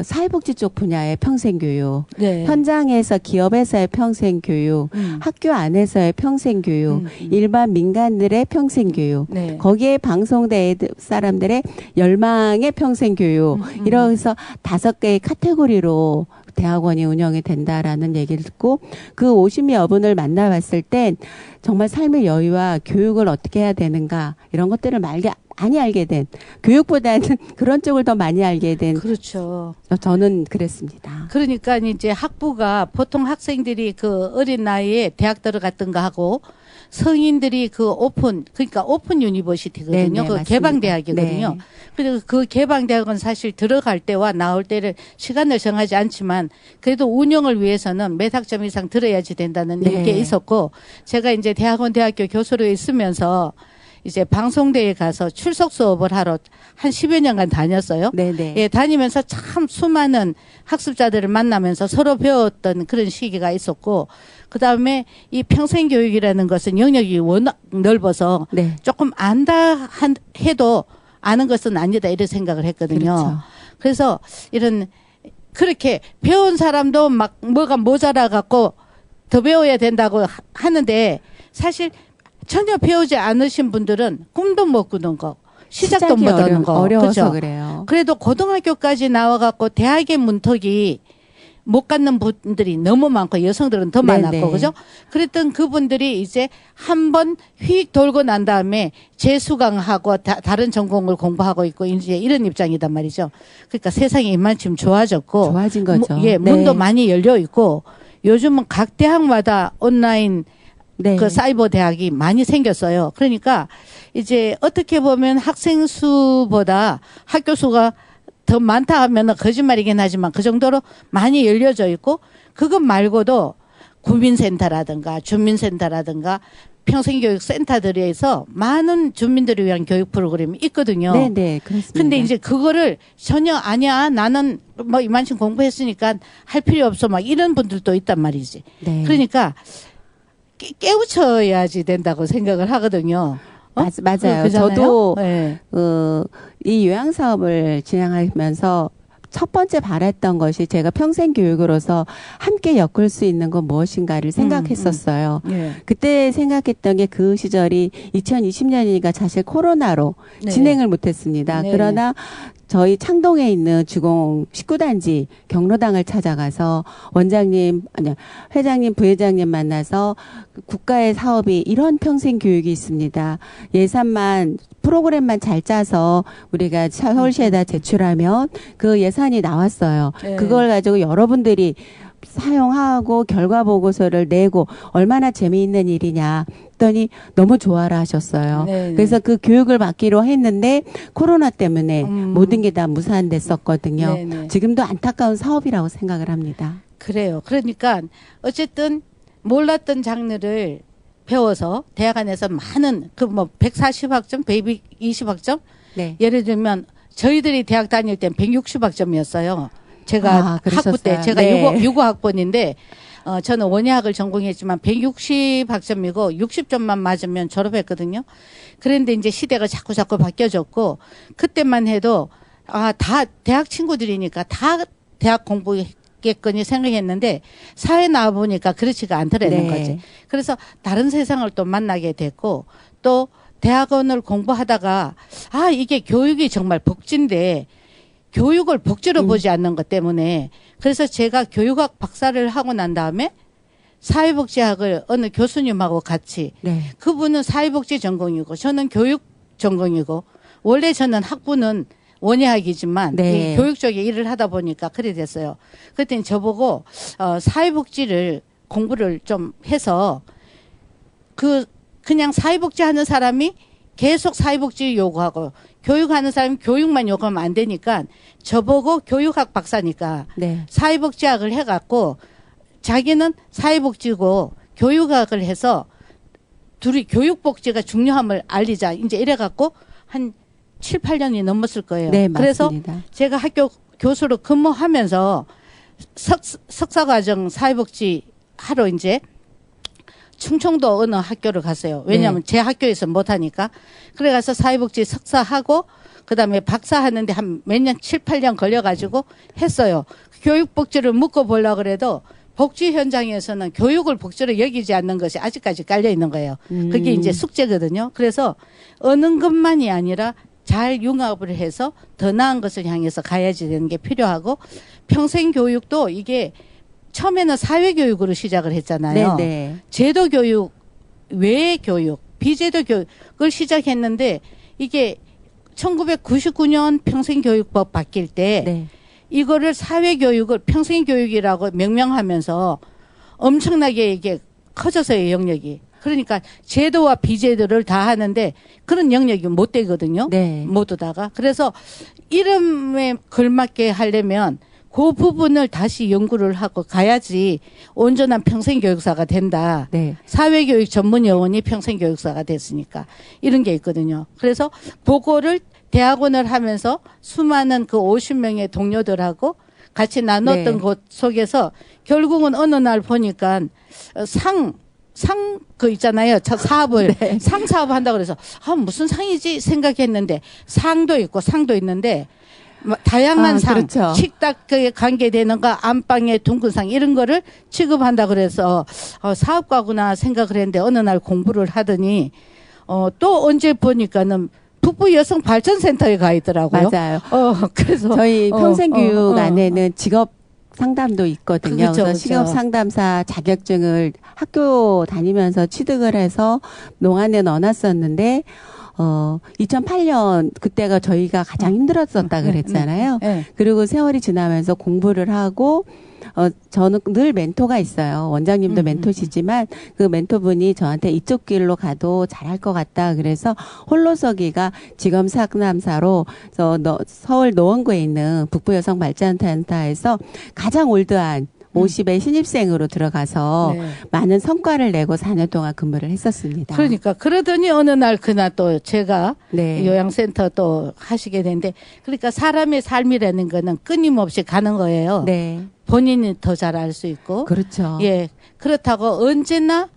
사회복지 쪽 분야의 평생교육, 네. 현장에서 기업에서의 평생교육, 학교 안에서의 평생교육, 일반 민간들의 평생교육, 네. 거기에 방송대 사람들의 열망의 평생교육, 이러면서 5개의 카테고리로 대학원이 운영이 된다라는 얘기를 듣고 그 50여 분을 만나봤을 땐 정말 삶의 여유와 교육을 어떻게 해야 되는가 이런 것들을 많이 알게 된 교육보다는 그런 쪽을 더 많이 알게 된 그렇죠. 저는 그랬습니다. 그러니까 이제 학부가 보통 학생들이 그 어린 나이에 대학 들어갔던가 하고 성인들이 그 그러니까 오픈 유니버시티거든요. 네네, 그 맞습니다. 개방대학이거든요. 네. 그래서 그 개방대학은 사실 들어갈 때와 나올 때를 시간을 정하지 않지만 그래도 운영을 위해서는 몇 학점 이상 들어야지 된다는 네. 게 있었고 제가 이제 대학교 교수로 있으면서 이제 방송대에 가서 출석 수업을 하러 한 10여 년간 다녔어요. 네네. 예, 다니면서 참 수많은 학습자들을 만나면서 서로 배웠던 그런 시기가 있었고, 그 다음에 이 평생교육이라는 것은 영역이 워낙 넓어서 네. 조금 해도 아는 것은 아니다 이런 생각을 했거든요. 그렇죠. 그래서 그렇게 배운 사람도 막 뭐가 모자라 갖고 더 배워야 된다고 하는데 사실 전혀 배우지 않으신 분들은 꿈도 못 꾸는 거, 시작도 못 하는 거. 어려워서 그죠? 그래요. 그래도 고등학교까지 나와갖고 대학의 문턱이 못 갖는 분들이 너무 많고 여성들은 더 네네. 많았고 그죠? 그랬던 그분들이 이제 한번 휙 돌고 난 다음에 재수강하고 다른 전공을 공부하고 있고 이제 이런 입장이단 말이죠. 그러니까 세상이 이만큼 좋아졌고 좋아진 거죠. 네. 문도 많이 열려 있고 요즘은 각 대학마다 온라인 네. 그 사이버 대학이 많이 생겼어요. 그러니까 이제 어떻게 보면 학생 수보다 학교 수가 더 많다 하면 거짓말이긴 하지만 그 정도로 많이 열려져 있고 그것 말고도 구민센터라든가 주민센터라든가 평생교육센터들에서 많은 주민들을 위한 교육 프로그램이 있거든요. 네네, 그렇습니다. 근데 이제 그거를 전혀 아니야 나는 뭐 이만큼 공부했으니까 할 필요 없어 막 이런 분들도 있단 말이지. 네. 그러니까 깨우쳐야지 된다고 생각을 하거든요. 맞아요. 그잖아요? 저도 네. 이 요양 사업을 진행하면서 첫 번째 바랬던 것이 제가 평생 교육으로서 함께 엮을 수 있는 건 무엇인가를 생각했었어요. 예. 그때 생각했던 게 그 시절이 2020년이니까 사실 코로나로 네. 진행을 못했습니다. 네. 그러나 저희 창동에 있는 주공 19단지 경로당을 찾아가서 원장님, 아니, 회장님, 부회장님 만나서 국가의 사업이 이런 평생 교육이 있습니다. 예산만, 프로그램만 잘 짜서 우리가 서울시에다 제출하면 그 예산이 나왔어요. 네. 그걸 가지고 여러분들이 사용하고 결과 보고서를 내고 얼마나 재미있는 일이냐 했더니 너무 좋아라 하셨어요. 네, 네. 그래서 그 교육을 받기로 했는데 코로나 때문에 모든 게 다 무산됐었거든요. 네, 네. 지금도 안타까운 사업이라고 생각을 합니다. 그래요. 그러니까 어쨌든 몰랐던 장르를 배워서 대학 안에서 많은 그 뭐 140학점, 120학점 네. 예를 들면 저희들이 대학 다닐 땐 160학점이었어요. 제가 아, 그러셨어요. 학부 때 제가 네. 유고학번인데 저는 원예학을 전공했지만 160학점이고 60점만 맞으면 졸업했거든요. 그런데 이제 시대가 자꾸 바뀌어졌고 그때만 해도 다 대학 친구들이니까 다 대학 공부했겠거니 생각했는데 사회 나와 보니까 그렇지가 않더라는 네. 거지. 그래서 다른 세상을 또 만나게 됐고 또 대학원을 공부하다가 이게 교육이 정말 복지인데 교육을 복지로 보지 않는 것 때문에 그래서 제가 교육학 박사를 하고 난 다음에 사회복지학을 어느 교수님하고 같이 네. 그분은 사회복지 전공이고 저는 교육 전공이고 원래 저는 학부는 원예학이지만 네. 이 교육 쪽에 일을 하다 보니까 그래 됐어요. 그랬더니 저보고 사회복지를 공부를 좀 해서 그냥 사회복지 하는 사람이 계속 사회복지 요구하고 교육하는 사람이 교육만 요구하면 안 되니까 저보고 교육학 박사니까 네. 사회복지학을 해갖고 자기는 사회복지고 교육학을 해서 둘이 교육복지가 중요함을 알리자 이제 이래갖고 한 7, 8년이 넘었을 거예요. 네, 그래서 맞습니다. 제가 학교 교수로 근무하면서 석사과정 사회복지 하러 이제 충청도 어느 학교를 갔어요. 왜냐하면 제 학교에서 못하니까. 그래 가서 사회복지 석사하고 그다음에 박사 하는데 한 몇 년, 7, 8년 걸려가지고 했어요. 교육복지를 묶어보려고 그래도 복지 현장에서는 교육을 복지로 여기지 않는 것이 아직까지 깔려 있는 거예요. 그게 이제 숙제거든요. 그래서 어느 것만이 아니라 잘 융합을 해서 더 나은 것을 향해서 가야지 되는 게 필요하고 평생교육도 이게 처음에는 사회교육으로 시작을 했잖아요. 네. 제도교육, 외교육, 비제도교육을 시작했는데 이게 1999년 평생교육법 바뀔 때 네. 이거를 사회교육을 평생교육이라고 명명하면서 엄청나게 이게 커져서요, 영역이. 그러니까 제도와 비제도를 다 하는데 그런 영역이 못 되거든요. 네. 모두 다가. 그래서 이름에 걸맞게 하려면 그 부분을 다시 연구를 하고 가야지 온전한 평생교육사가 된다. 네. 사회교육 전문 요원이 평생교육사가 됐으니까 이런 게 있거든요. 그래서 그거를 대학원을 하면서 수많은 그 50명의 동료들하고 같이 나눴던 네. 곳 속에서 결국은 어느 날 보니까 그 있잖아요. 사업을, 네. 상 사업 한다고 그래서, 무슨 상이지? 생각했는데, 상도 있고 상도 있는데, 다양한 상, 그렇죠. 식탁에 관계되는 거, 안방의 둥근 상, 이런 거를 취급한다 그래서, 사업가구나 생각을 했는데, 어느 날 공부를 하더니, 또 언제 보니까는 북부 여성 발전센터에 가 있더라고요. 맞아요. 그래서. 저희 평생교육 어. 안에는 직업 상담도 있거든요. 그렇죠, 그래서 그렇죠. 식업 상담사 자격증을 학교 다니면서 취득을 해서 농안에 넣어놨었는데 2008년 그때가 저희가 가장 힘들었었다 그랬잖아요. 네. 그리고 세월이 지나면서 공부를 하고 저는 늘 멘토가 있어요. 원장님도 멘토시지만 그 멘토분이 저한테 이쪽 길로 가도 잘할 것 같다. 그래서 홀로서기가 직업 상담사로 서울 노원구에 있는 북부여성발전센터에서 가장 올드한 50의 신입생으로 들어가서 네. 많은 성과를 내고 4년 동안 근무를 했었습니다. 그러니까 그러더니 어느 날 그날 또 제가 네. 요양센터 또 하시게 되는데 그러니까 사람의 삶이라는 거는 끊임없이 가는 거예요. 네. 본인이 더 잘 알 수 있고. 그렇죠. 예. 그렇다고 언제나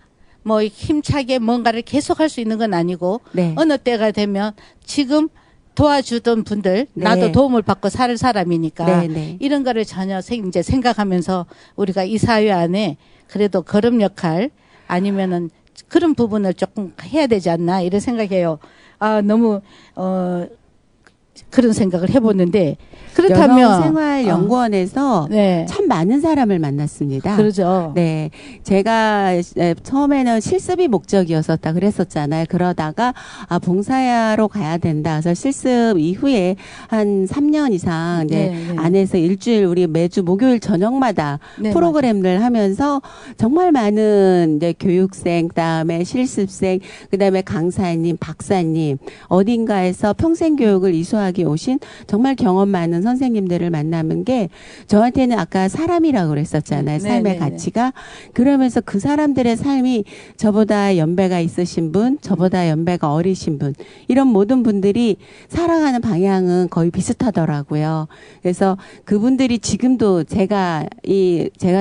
뭐 힘차게 뭔가를 계속 할 수 있는 건 아니고 네. 어느 때가 되면 지금 도와주던 분들, 네. 나도 도움을 받고 살 사람이니까 네, 네. 이런 거를 전혀 이제 생각하면서 우리가 이 사회 안에 그래도 거름 역할 아니면은 그런 부분을 조금 해야 되지 않나 이런 생각해요. 아, 너무 그런 생각을 해보는데 그렇다면 여성생활연구원에서 네. 참 많은 사람을 만났습니다. 그러죠. 네. 제가 처음에는 실습이 목적이었었다 그랬었잖아요. 그러다가 봉사로 가야 된다. 그래서 실습 이후에 한 3년 이상 이제 네, 네. 안에서 일주일 우리 매주 목요일 저녁마다 네, 프로그램을 하면서 정말 많은 이제 교육생, 그다음에 실습생, 그다음에 강사님, 박사님, 어딘가에서 평생 교육을 이수하기 오신 정말 경험 많은 선생님들을 만나는 게 저한테는 아까 사람이라고 그랬었잖아요. 네, 삶의 네, 네. 가치가. 그러면서 그 사람들의 삶이 저보다 연배가 있으신 분, 저보다 연배가 어리신 분, 이런 모든 분들이 살아가는 방향은 거의 비슷하더라고요. 그래서 그분들이 지금도 제가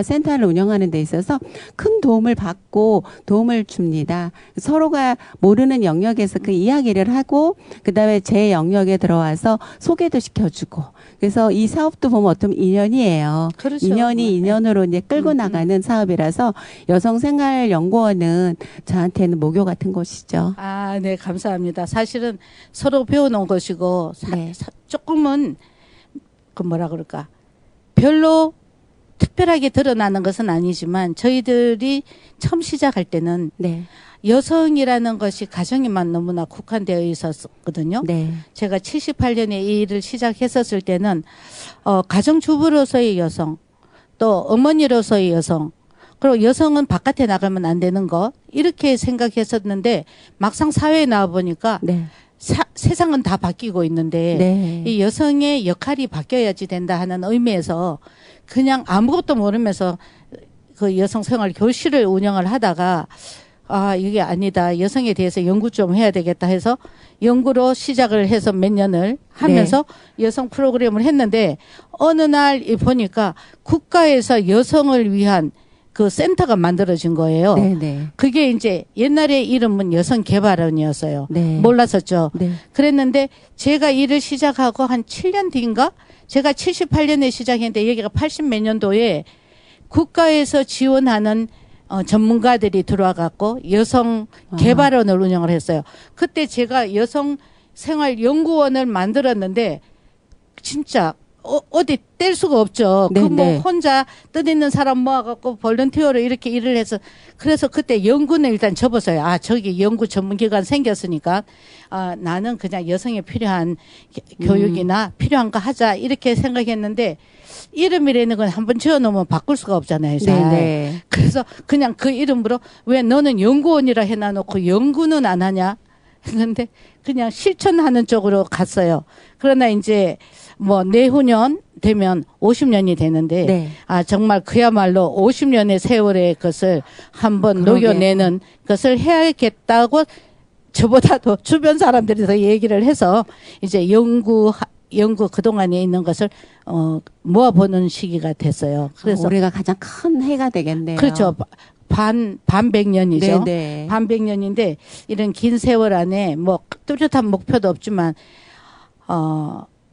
센터를 운영하는 데 있어서 큰 도움을 받고 도움을 줍니다. 서로가 모르는 영역에서 그 이야기를 하고 그다음에 제 영역에 들어와서 소개도 시켜주고. 그래서 이 사업도 보면 어떤 인연이에요. 그렇죠. 인연이 인연으로 이제 끌고 나가는 사업이라서 여성생활연구원은 저한테는 모교 같은 곳이죠. 아, 네, 감사합니다. 사실은 서로 배워놓은 것이고 네. 조금은 그 뭐라 그럴까 별로 특별하게 드러나는 것은 아니지만 저희들이 처음 시작할 때는 네. 여성이라는 것이 가정에만 너무나 국한되어 있었거든요. 네. 제가 78년에 이 일을 시작했었을 때는 가정주부로서의 여성, 또 어머니로서의 여성, 그리고 여성은 바깥에 나가면 안 되는 거 이렇게 생각했었는데 막상 사회에 나와 보니까 네. 세상은 다 바뀌고 있는데 네. 이 여성의 역할이 바뀌어야지 된다 하는 의미에서 그냥 아무것도 모르면서 그 여성 생활 교실을 운영을 하다가 아, 이게 아니다. 여성에 대해서 연구 좀 해야 되겠다 해서 연구로 시작을 해서 몇 년을 하면서 여성 프로그램을 했는데 어느 날 보니까 국가에서 여성을 위한 그 센터가 만들어진 거예요. 네. 네. 그게 이제 옛날에 이름은 여성개발원이었어요. 네. 몰랐었죠. 네. 그랬는데 제가 일을 시작하고 한 7년 뒤인가? 제가 78년에 시작했는데 여기가 80 몇 년도에 국가에서 지원하는 전문가들이 들어와 갖고 여성 개발원을 운영을 했어요. 그때 제가 여성 생활 연구원을 만들었는데 진짜 어디 뗄 수가 없죠. 네, 그 뭐 네. 혼자 뜻있는 사람 모아갖고 볼런티어로 이렇게 일을 해서 그래서 그때 연구는 일단 접었어요. 아, 저기 연구 전문기관 생겼으니까 나는 그냥 여성에 필요한 교육이나 필요한 거 하자 이렇게 생각했는데 이름이라는 건 한번 지어놓으면 바꿀 수가 없잖아요. 잘. 네. 그래서 그냥 그 이름으로 왜 너는 연구원이라 해놔놓고 연구는 안 하냐? 했는데 그냥 실천하는 쪽으로 갔어요. 그러나 이제 뭐 내후년 되면 50년이 되는데 네. 아 정말 그야말로 50년의 세월의 것을 한번 그러게요. 녹여내는 것을 해야겠다고 저보다도 주변 사람들이 더 얘기를 해서 이제 연구 그동안에 있는 것을 모아보는 시기가 됐어요. 그래서 올해가 가장 큰 해가 되겠네요. 그렇죠. 반백년이죠. 네네. 반백년인데 이런 긴 세월 안에 뭐 뚜렷한 목표도 없지만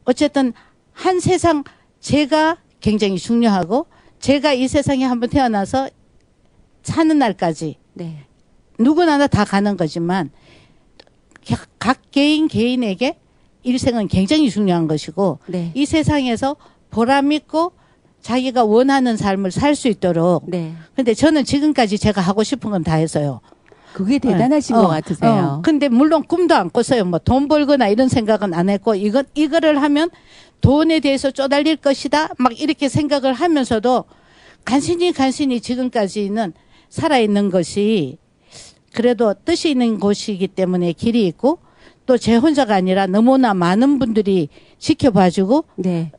어쨌든 한 세상 제가 굉장히 중요하고 제가 이 세상에 한번 태어나서 사는 날까지 네. 누구나 다 가는 거지만 각 개인에게 일생은 굉장히 중요한 것이고 네. 이 세상에서 보람 있고 자기가 원하는 삶을 살 수 있도록 네. 근데 저는 지금까지 제가 하고 싶은 건 다 했어요. 그게 대단하신 것 같으세요. 근데 물론 꿈도 안 꿨어요. 뭐 돈 벌거나 이런 생각은 안 했고 이거를 하면 돈에 대해서 쪼달릴 것이다. 막 이렇게 생각을 하면서도 간신히 지금까지는 살아있는 것이 그래도 뜻이 있는 곳이기 때문에 길이 있고 또 제 혼자가 아니라 너무나 많은 분들이 지켜봐주고 네.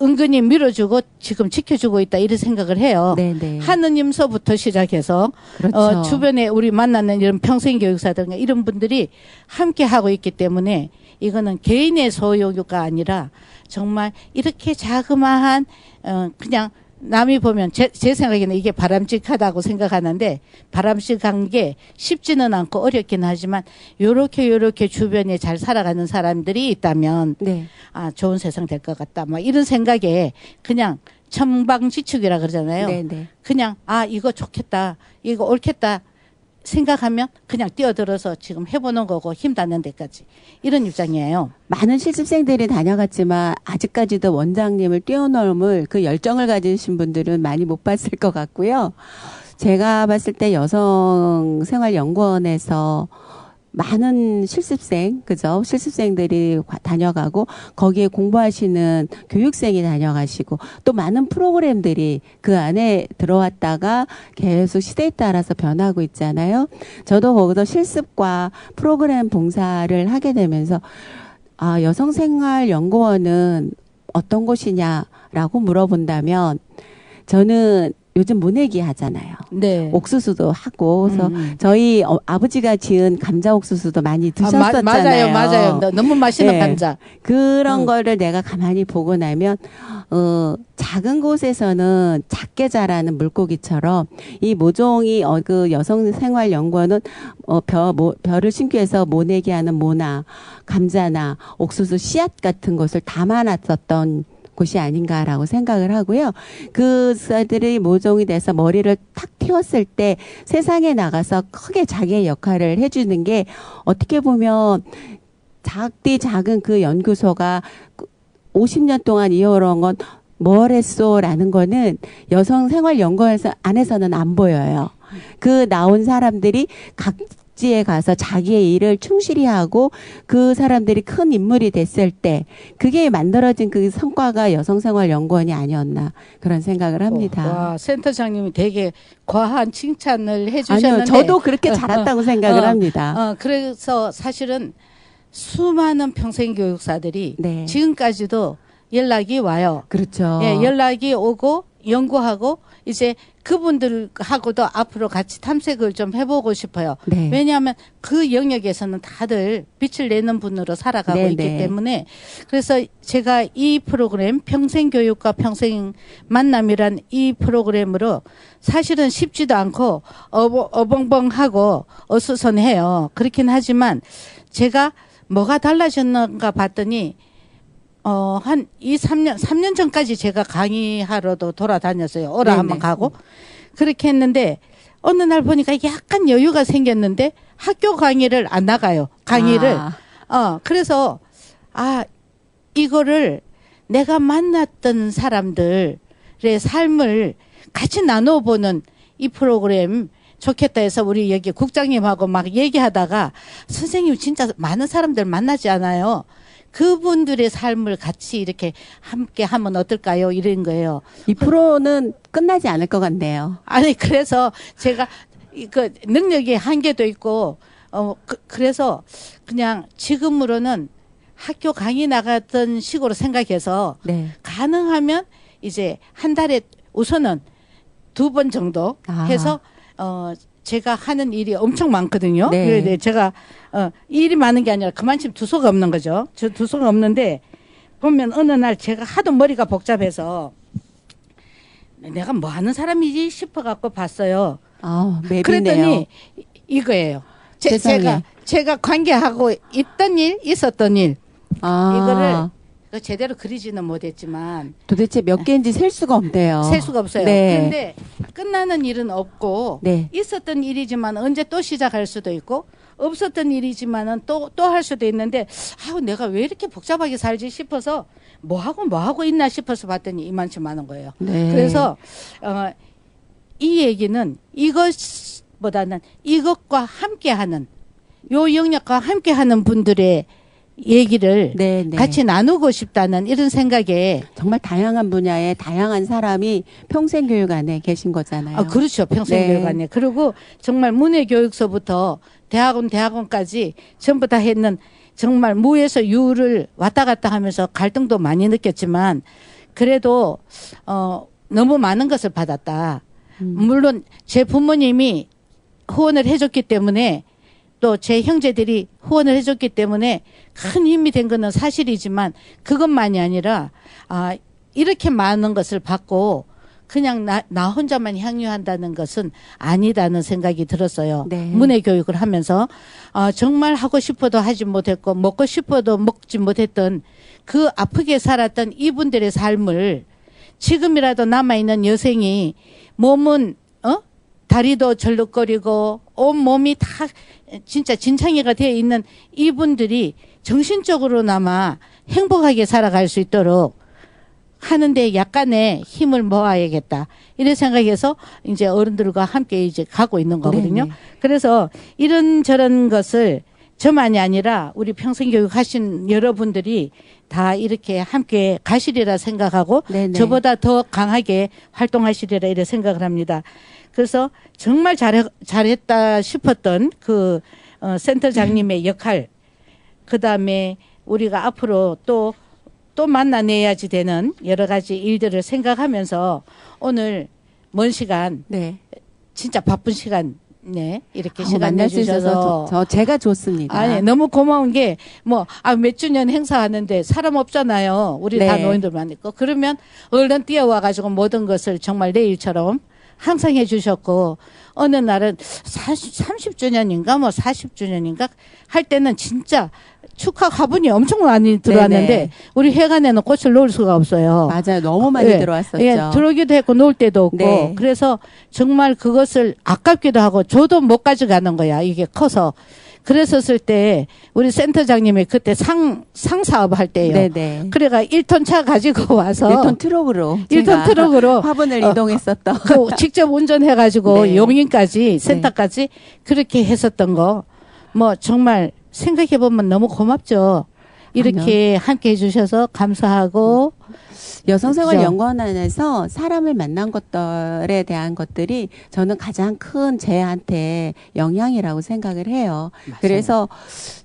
은근히 밀어주고 지금 지켜주고 있다 이런 생각을 해요. 네네. 하느님서부터 시작해서 그렇죠. 주변에 우리 만나는 이런 평생교육사들 이런 분들이 함께 하고 있기 때문에 이거는 개인의 소유가 아니라 정말 이렇게 자그마한 그냥 남이 보면 제 생각에는 이게 바람직하다고 생각하는데 바람직한 게 쉽지는 않고 어렵긴 하지만 요렇게 주변에 잘 살아가는 사람들이 있다면 네. 아, 좋은 세상 될 것 같다. 막 이런 생각에 그냥 천방지축이라 그러잖아요. 네, 네. 그냥 아, 이거 좋겠다. 이거 옳겠다. 생각하면 그냥 뛰어들어서 지금 해보는 거고 힘 닿는 데까지 이런 입장이에요. 많은 실습생들이 다녀갔지만 아직까지도 원장님을 뛰어넘을 그 열정을 가지신 분들은 많이 못 봤을 것 같고요. 제가 봤을 때 여성생활연구원에서 많은 실습생, 그죠? 실습생들이 다녀가고 거기에 공부하시는 교육생이 다녀가시고 또 많은 프로그램들이 그 안에 들어왔다가 계속 시대에 따라서 변하고 있잖아요. 저도 거기서 실습과 프로그램 봉사를 하게 되면서 아, 여성생활연구원은 어떤 곳이냐라고 물어본다면 저는 요즘 모내기 하잖아요. 네. 옥수수도 하고 그래서 저희 아버지가 지은 감자 옥수수도 많이 드셨었잖아요. 맞아요. 너무 맛있는 네. 감자. 그런 거를 내가 가만히 보고 나면 작은 곳에서는 작게 자라는 물고기처럼 이 모종이 그 여성생활연구원은 벼를 심기 위해서 모내기 하는 모나, 감자나 옥수수 씨앗 같은 것을 담아놨었던 곳이 아닌가라고 생각을 하고요. 그들이 모종이 돼서 머리를 탁 틔웠을 때 세상에 나가서 크게 자기의 역할을 해주는 게 어떻게 보면 작은 그 연구소가 50년 동안 이어온 건 뭘 했소라는 거는 여성생활연구원 안에서는 안 보여요. 그 나온 사람들이 각지에 가서 자기의 일을 충실히 하고 그 사람들이 큰 인물이 됐을 때 그게 만들어진 그 성과가 여성생활연구원이 아니었나 그런 생각을 합니다. 와, 센터장님이 되게 과한 칭찬을 해주셨는데 아니요, 저도 그렇게 잘했다고 생각을 합니다. 그래서 사실은 수많은 평생교육사들이 네. 지금까지도 연락이 와요. 그렇죠. 예, 연락이 오고 연구하고 이제 그분들하고도 앞으로 같이 탐색을 좀 해보고 싶어요. 네. 왜냐하면 그 영역에서는 다들 빛을 내는 분으로 살아가고 네, 있기 네. 때문에 그래서 제가 이 프로그램 평생교육과 평생만남이란 이 프로그램으로 사실은 쉽지도 않고 어벙벙하고 어수선해요. 그렇긴 하지만 제가 뭐가 달라졌는가 봤더니 한 3년 전까지 제가 강의하러도 돌아다녔어요. 오라 네네. 한번 가고. 그렇게 했는데, 어느 날 보니까 이게 약간 여유가 생겼는데, 학교 강의를 안 나가요. 강의를. 그래서, 이거를 내가 만났던 사람들의 삶을 같이 나눠보는 이 프로그램 좋겠다 해서 우리 여기 국장님하고 막 얘기하다가, 선생님 진짜 많은 사람들 만나지 않아요. 그분들의 삶을 같이 이렇게 함께 하면 어떨까요? 이런 거예요. 이 프로는 끝나지 않을 것 같네요. 아니, 그래서 제가 그 능력의 한계도 있고, 그래서 그냥 지금으로는 학교 강의 나갔던 식으로 생각해서 네. 가능하면 이제 한 달에 우선은 2번 정도 해서, 제가 하는 일이 엄청 많거든요. 네. 네, 제가 일이 많은 게 아니라 그만큼 두서가 없는 거죠. 저 두서가 없는데 보면 어느 날 제가 하도 머리가 복잡해서 내가 뭐 하는 사람이지 싶어 갖고 봤어요. 맵이네요. 그랬더니 이거예요. 세상에. 제가 관계하고 있던 일, 있었던 일 이거를 제대로 그리지는 못했지만 도대체 몇 개인지 셀 수가 없네요. 셀 수가 없어요. 네. 그런데 끝나는 일은 없고 네. 있었던 일이지만 언제 또 시작할 수도 있고 없었던 일이지만은 또 할 수도 있는데 내가 왜 이렇게 복잡하게 살지 싶어서 뭐 하고 있나 싶어서 봤더니 이만치 많은 거예요. 네. 그래서 이 얘기는 이것보다는 이것과 함께하는 요 영역과 함께하는 분들의 얘기를 네, 네. 같이 나누고 싶다는 이런 생각에 정말 다양한 분야의 다양한 사람이 평생교육 안에 계신 거잖아요. 그렇죠. 평생교육안에. 네. 그리고 정말 문예교육서부터 대학원까지 전부 다 했는 정말 무에서 유를 왔다 갔다 하면서 갈등도 많이 느꼈지만 그래도 너무 많은 것을 받았다. 물론 제 부모님이 후원을 해줬기 때문에 또 제 형제들이 후원을 해줬기 때문에 큰 힘이 된 거는 사실이지만 그것만이 아니라 이렇게 많은 것을 받고 그냥 나 혼자만 향유한다는 것은 아니다는 생각이 들었어요. 네. 문해 교육을 하면서 정말 하고 싶어도 하지 못했고 먹고 싶어도 먹지 못했던 그 아프게 살았던 이분들의 삶을 지금이라도 남아있는 여생이 몸은 다리도 절룩거리고 온 몸이 다 진짜 진창이가 되어 있는 이분들이 정신적으로나마 행복하게 살아갈 수 있도록 하는데 약간의 힘을 모아야겠다. 이런 생각해서 이제 어른들과 함께 이제 가고 있는 거거든요. 네네. 그래서 이런저런 것을 저만이 아니라 우리 평생교육 하신 여러분들이 다 이렇게 함께 가시리라 생각하고 네네. 저보다 더 강하게 활동하시리라 이렇게 생각을 합니다. 그래서 정말 잘했다 싶었던 그 센터장님의 역할, 그 다음에 우리가 앞으로 또 만나내야지 되는 여러 가지 일들을 생각하면서 오늘 먼 시간, 네. 진짜 바쁜 시간, 네, 이렇게 시간 만날 수 있어서 내주셔서. 제가 좋습니다. 아니, 너무 고마운 게, 몇 주년 행사하는데 사람 없잖아요. 우리 다 네. 노인들만 있고. 그러면 얼른 뛰어와가지고 모든 것을 정말 내일처럼 항상 해주셨고, 어느 날은 30주년인가 40주년인가 할 때는 진짜 축하 화분이 엄청 많이 들어왔는데 네네. 우리 회관에는 꽃을 놓을 수가 없어요. 맞아요. 너무 많이 예, 들어왔었죠. 예, 들어오기도 했고 놓을 데도 없고 네. 그래서 정말 그것을 아깝기도 하고 저도 못 가져가는 거야. 이게 커서. 그랬었을 때 우리 센터장님이 그때 상 사업 할 때예요. 네네. 그래가 1톤 차 가지고 와서 1톤 트럭으로 1톤 제가 트럭으로 화분을 어, 이동했었던 그 직접 운전해가지고 네. 용인까지 센터까지 그렇게 했었던 거 정말 생각해보면 너무 고맙죠. 이렇게 함께 해주셔서 감사하고 여성생활연구원에서 사람을 만난 것들에 대한 것들이 저는 가장 큰 제한테 영향이라고 생각을 해요. 맞아요. 그래서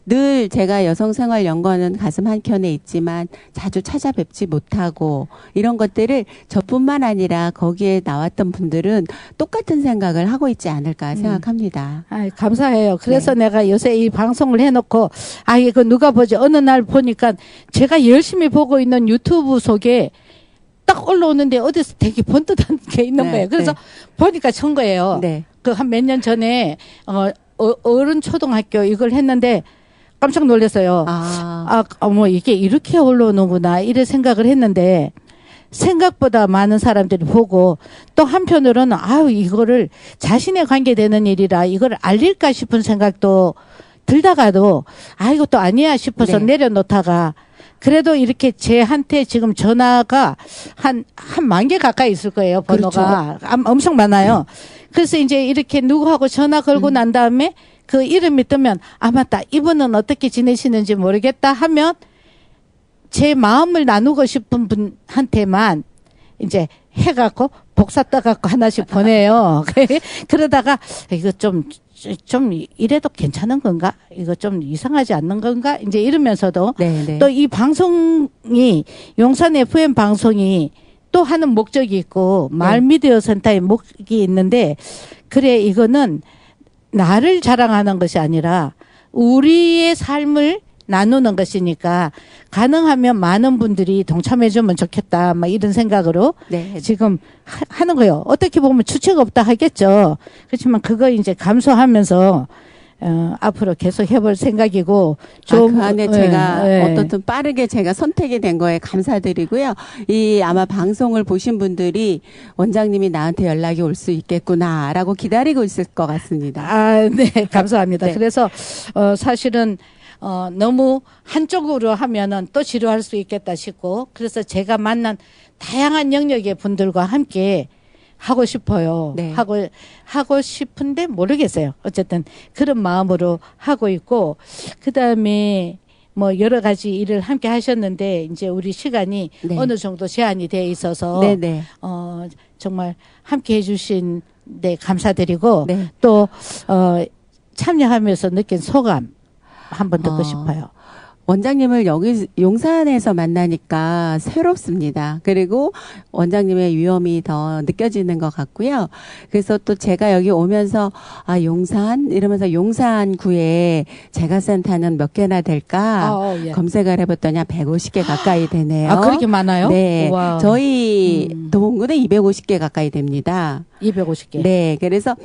늘 제가 여성생활연구원은 가슴 한켠에 있지만 자주 찾아뵙지 못하고 이런 것들을 저뿐만 아니라 거기에 나왔던 분들은 똑같은 생각을 하고 있지 않을까 생각합니다. 감사해요. 그래서 네. 내가 요새 이 방송을 해놓고 이거 누가 보지 어느 날 보니까 제가 열심히 보고 있는 유튜브 속에 딱 올라오는데 어디서 되게 번듯한 게 있는 네, 거예요. 그래서 네. 보니까 천 거예요. 네. 그 한 몇 년 전에 어른 초등학교 이걸 했는데 깜짝 놀랐어요. 이게 이렇게 올라오는구나 이런 생각을 했는데 생각보다 많은 사람들이 보고 또 한편으로는 이거를 자신의 관계되는 일이라 이걸 알릴까 싶은 생각도 들다가도 이것도 아니야 싶어서 네. 내려놓다가 그래도 이렇게 제한테 지금 전화가 한 10,000개 가까이 있을 거예요. 번호가. 엄청 많아요. 그래서 이제 이렇게 누구하고 전화 걸고 난 다음에 그 이름이 뜨면 맞다. 이분은 어떻게 지내시는지 모르겠다 하면 제 마음을 나누고 싶은 분한테만 이제 해갖고 복사 떠갖고 하나씩 보내요. 그러다가 이거 좀 이래도 괜찮은 건가? 이거 좀 이상하지 않는 건가? 이제 이러면서도 네. 또 이 방송이 용산 FM 방송이 또 하는 목적이 있고 말미디어 센터의 목적이 있는데 그래 이거는 나를 자랑하는 것이 아니라 우리의 삶을 나누는 것이니까 가능하면 많은 분들이 동참해주면 좋겠다. 이런 생각으로 네. 지금 하는 거예요. 어떻게 보면 주체가 없다 하겠죠. 그렇지만 그거 이제 감수하면서 앞으로 계속 해볼 생각이고 좀 그 안에 제가 어떻든 빠르게 제가 선택이 된 거에 감사드리고요. 아마 방송을 보신 분들이 원장님이 나한테 연락이 올 수 있겠구나라고 기다리고 있을 것 같습니다. 네, 감사합니다. 네. 그래서 사실은 너무 한쪽으로 하면은 또 지루할 수 있겠다 싶고 그래서 제가 만난 다양한 영역의 분들과 함께 하고 싶어요. 네. 하고 싶은데 모르겠어요. 어쨌든 그런 마음으로 하고 있고 그다음에 여러 가지 일을 함께 하셨는데 이제 우리 시간이 네. 어느 정도 제한이 돼 있어서 네네. 정말 함께 해주신 데 감사드리고 네. 또 참여하면서 느낀 소감 한번 듣고 싶어요. 원장님을 여기 용산에서 만나니까 새롭습니다. 그리고 원장님의 위엄이 더 느껴지는 것 같고요. 그래서 또 제가 여기 오면서 아 용산 이러면서 용산구에 재가센터는 몇 개나 될까 예. 검색을 해봤더니 한 150개 가까이 되네요. 아, 그렇게 많아요? 네, 우와. 저희 도봉구는 250개 가까이 됩니다. 250개. 네, 그래서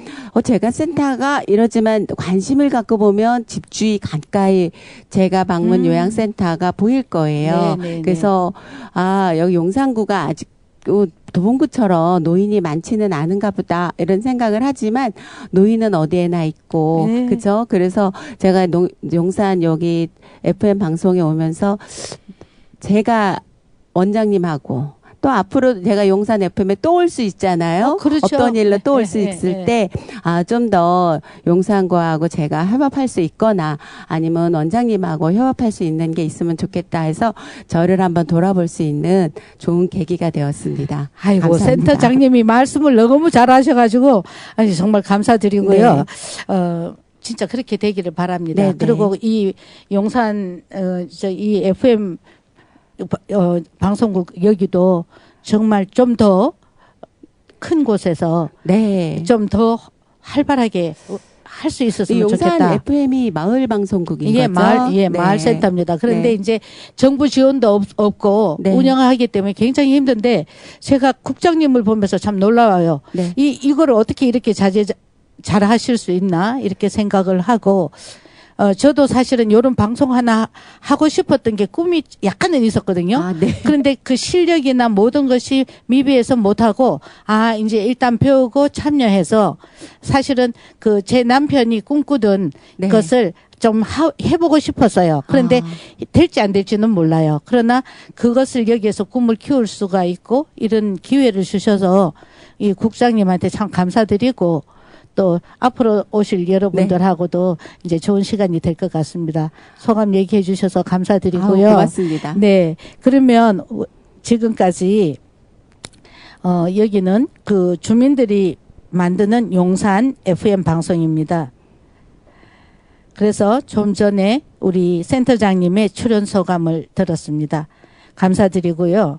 재가센터가 이러지만 관심을 갖고 보면 집주위 가까이 제가 방문 요양센터가 보일 거예요. 네, 네, 그래서 여기 용산구가 아직 도봉구처럼 노인이 많지는 않은가 보다 이런 생각을 하지만 노인은 어디에나 있고 네. 그렇죠. 그래서 제가 용산 여기 FM 방송에 오면서 제가 원장님하고 또 앞으로 제가 용산 FM에 또 올 수 있잖아요. 그렇죠. 어떤 일로 또 올 수 네, 있을 네. 때, 좀 더 용산구하고 제가 협업할 수 있거나 아니면 원장님하고 협업할 수 있는 게 있으면 좋겠다 해서 저를 한번 돌아볼 수 있는 좋은 계기가 되었습니다. 아이고, 감사합니다. 센터장님이 말씀을 너무 잘하셔가지고, 아니, 정말 감사드리고요. 네. 진짜 그렇게 되기를 바랍니다. 네, 네. 그리고 이 용산, 이 FM, 방송국 여기도 정말 좀 더 큰 곳에서 네. 좀 더 활발하게 할 수 이 있었으면 용산 좋겠다. FM이 마을 방송국인 이게 거죠? 마을 센터입니다. 그런데 네. 이제 정부 지원도 없고 네. 운영하기 때문에 굉장히 힘든데 제가 국장님을 보면서 참 놀라워요. 네. 이거를 어떻게 이렇게 잘 하실 수 있나 이렇게 생각을 하고 저도 사실은 이런 방송 하나 하고 싶었던 게 꿈이 약간은 있었거든요. 아, 네. 그런데 그 실력이나 모든 것이 미비해서 못하고, 이제 일단 배우고 참여해서 사실은 그 제 남편이 꿈꾸던 네. 것을 좀 해보고 싶었어요. 그런데 될지 안 될지는 몰라요. 그러나 그것을 여기에서 꿈을 키울 수가 있고 이런 기회를 주셔서 이 국장님한테 참 감사드리고 또 앞으로 오실 여러분들하고도 이제 좋은 시간이 될 것 같습니다. 소감 얘기해 주셔서 감사드리고요. 고맙습니다. 네. 그러면 지금까지 여기는 그 주민들이 만드는 용산 FM 방송입니다. 그래서 좀 전에 우리 센터장님의 출연 소감을 들었습니다. 감사드리고요.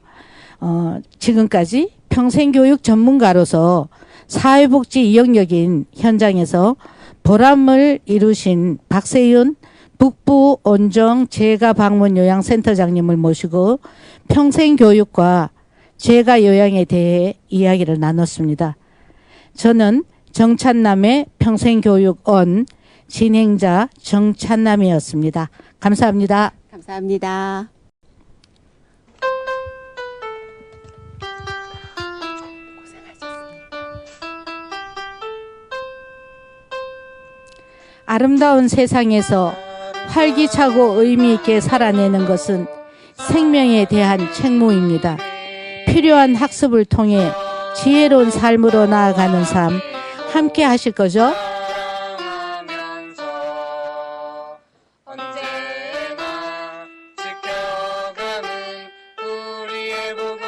지금까지 평생교육 전문가로서 사회복지 영역인 현장에서 보람을 이루신 박세윤 북부 온정 재가 방문 요양센터장님을 모시고 평생교육과 재가 요양에 대해 이야기를 나눴습니다. 저는 정찬남의 평생교육원 진행자 정찬남이었습니다. 감사합니다. 감사합니다. 아름다운 세상에서 활기차고 의미 있게 살아내는 것은 생명에 대한 책무입니다. 필요한 학습을 통해 지혜로운 삶으로 나아가는 삶 함께 하실 거죠? 사랑하면서 언제나 지켜가는 우리의 보고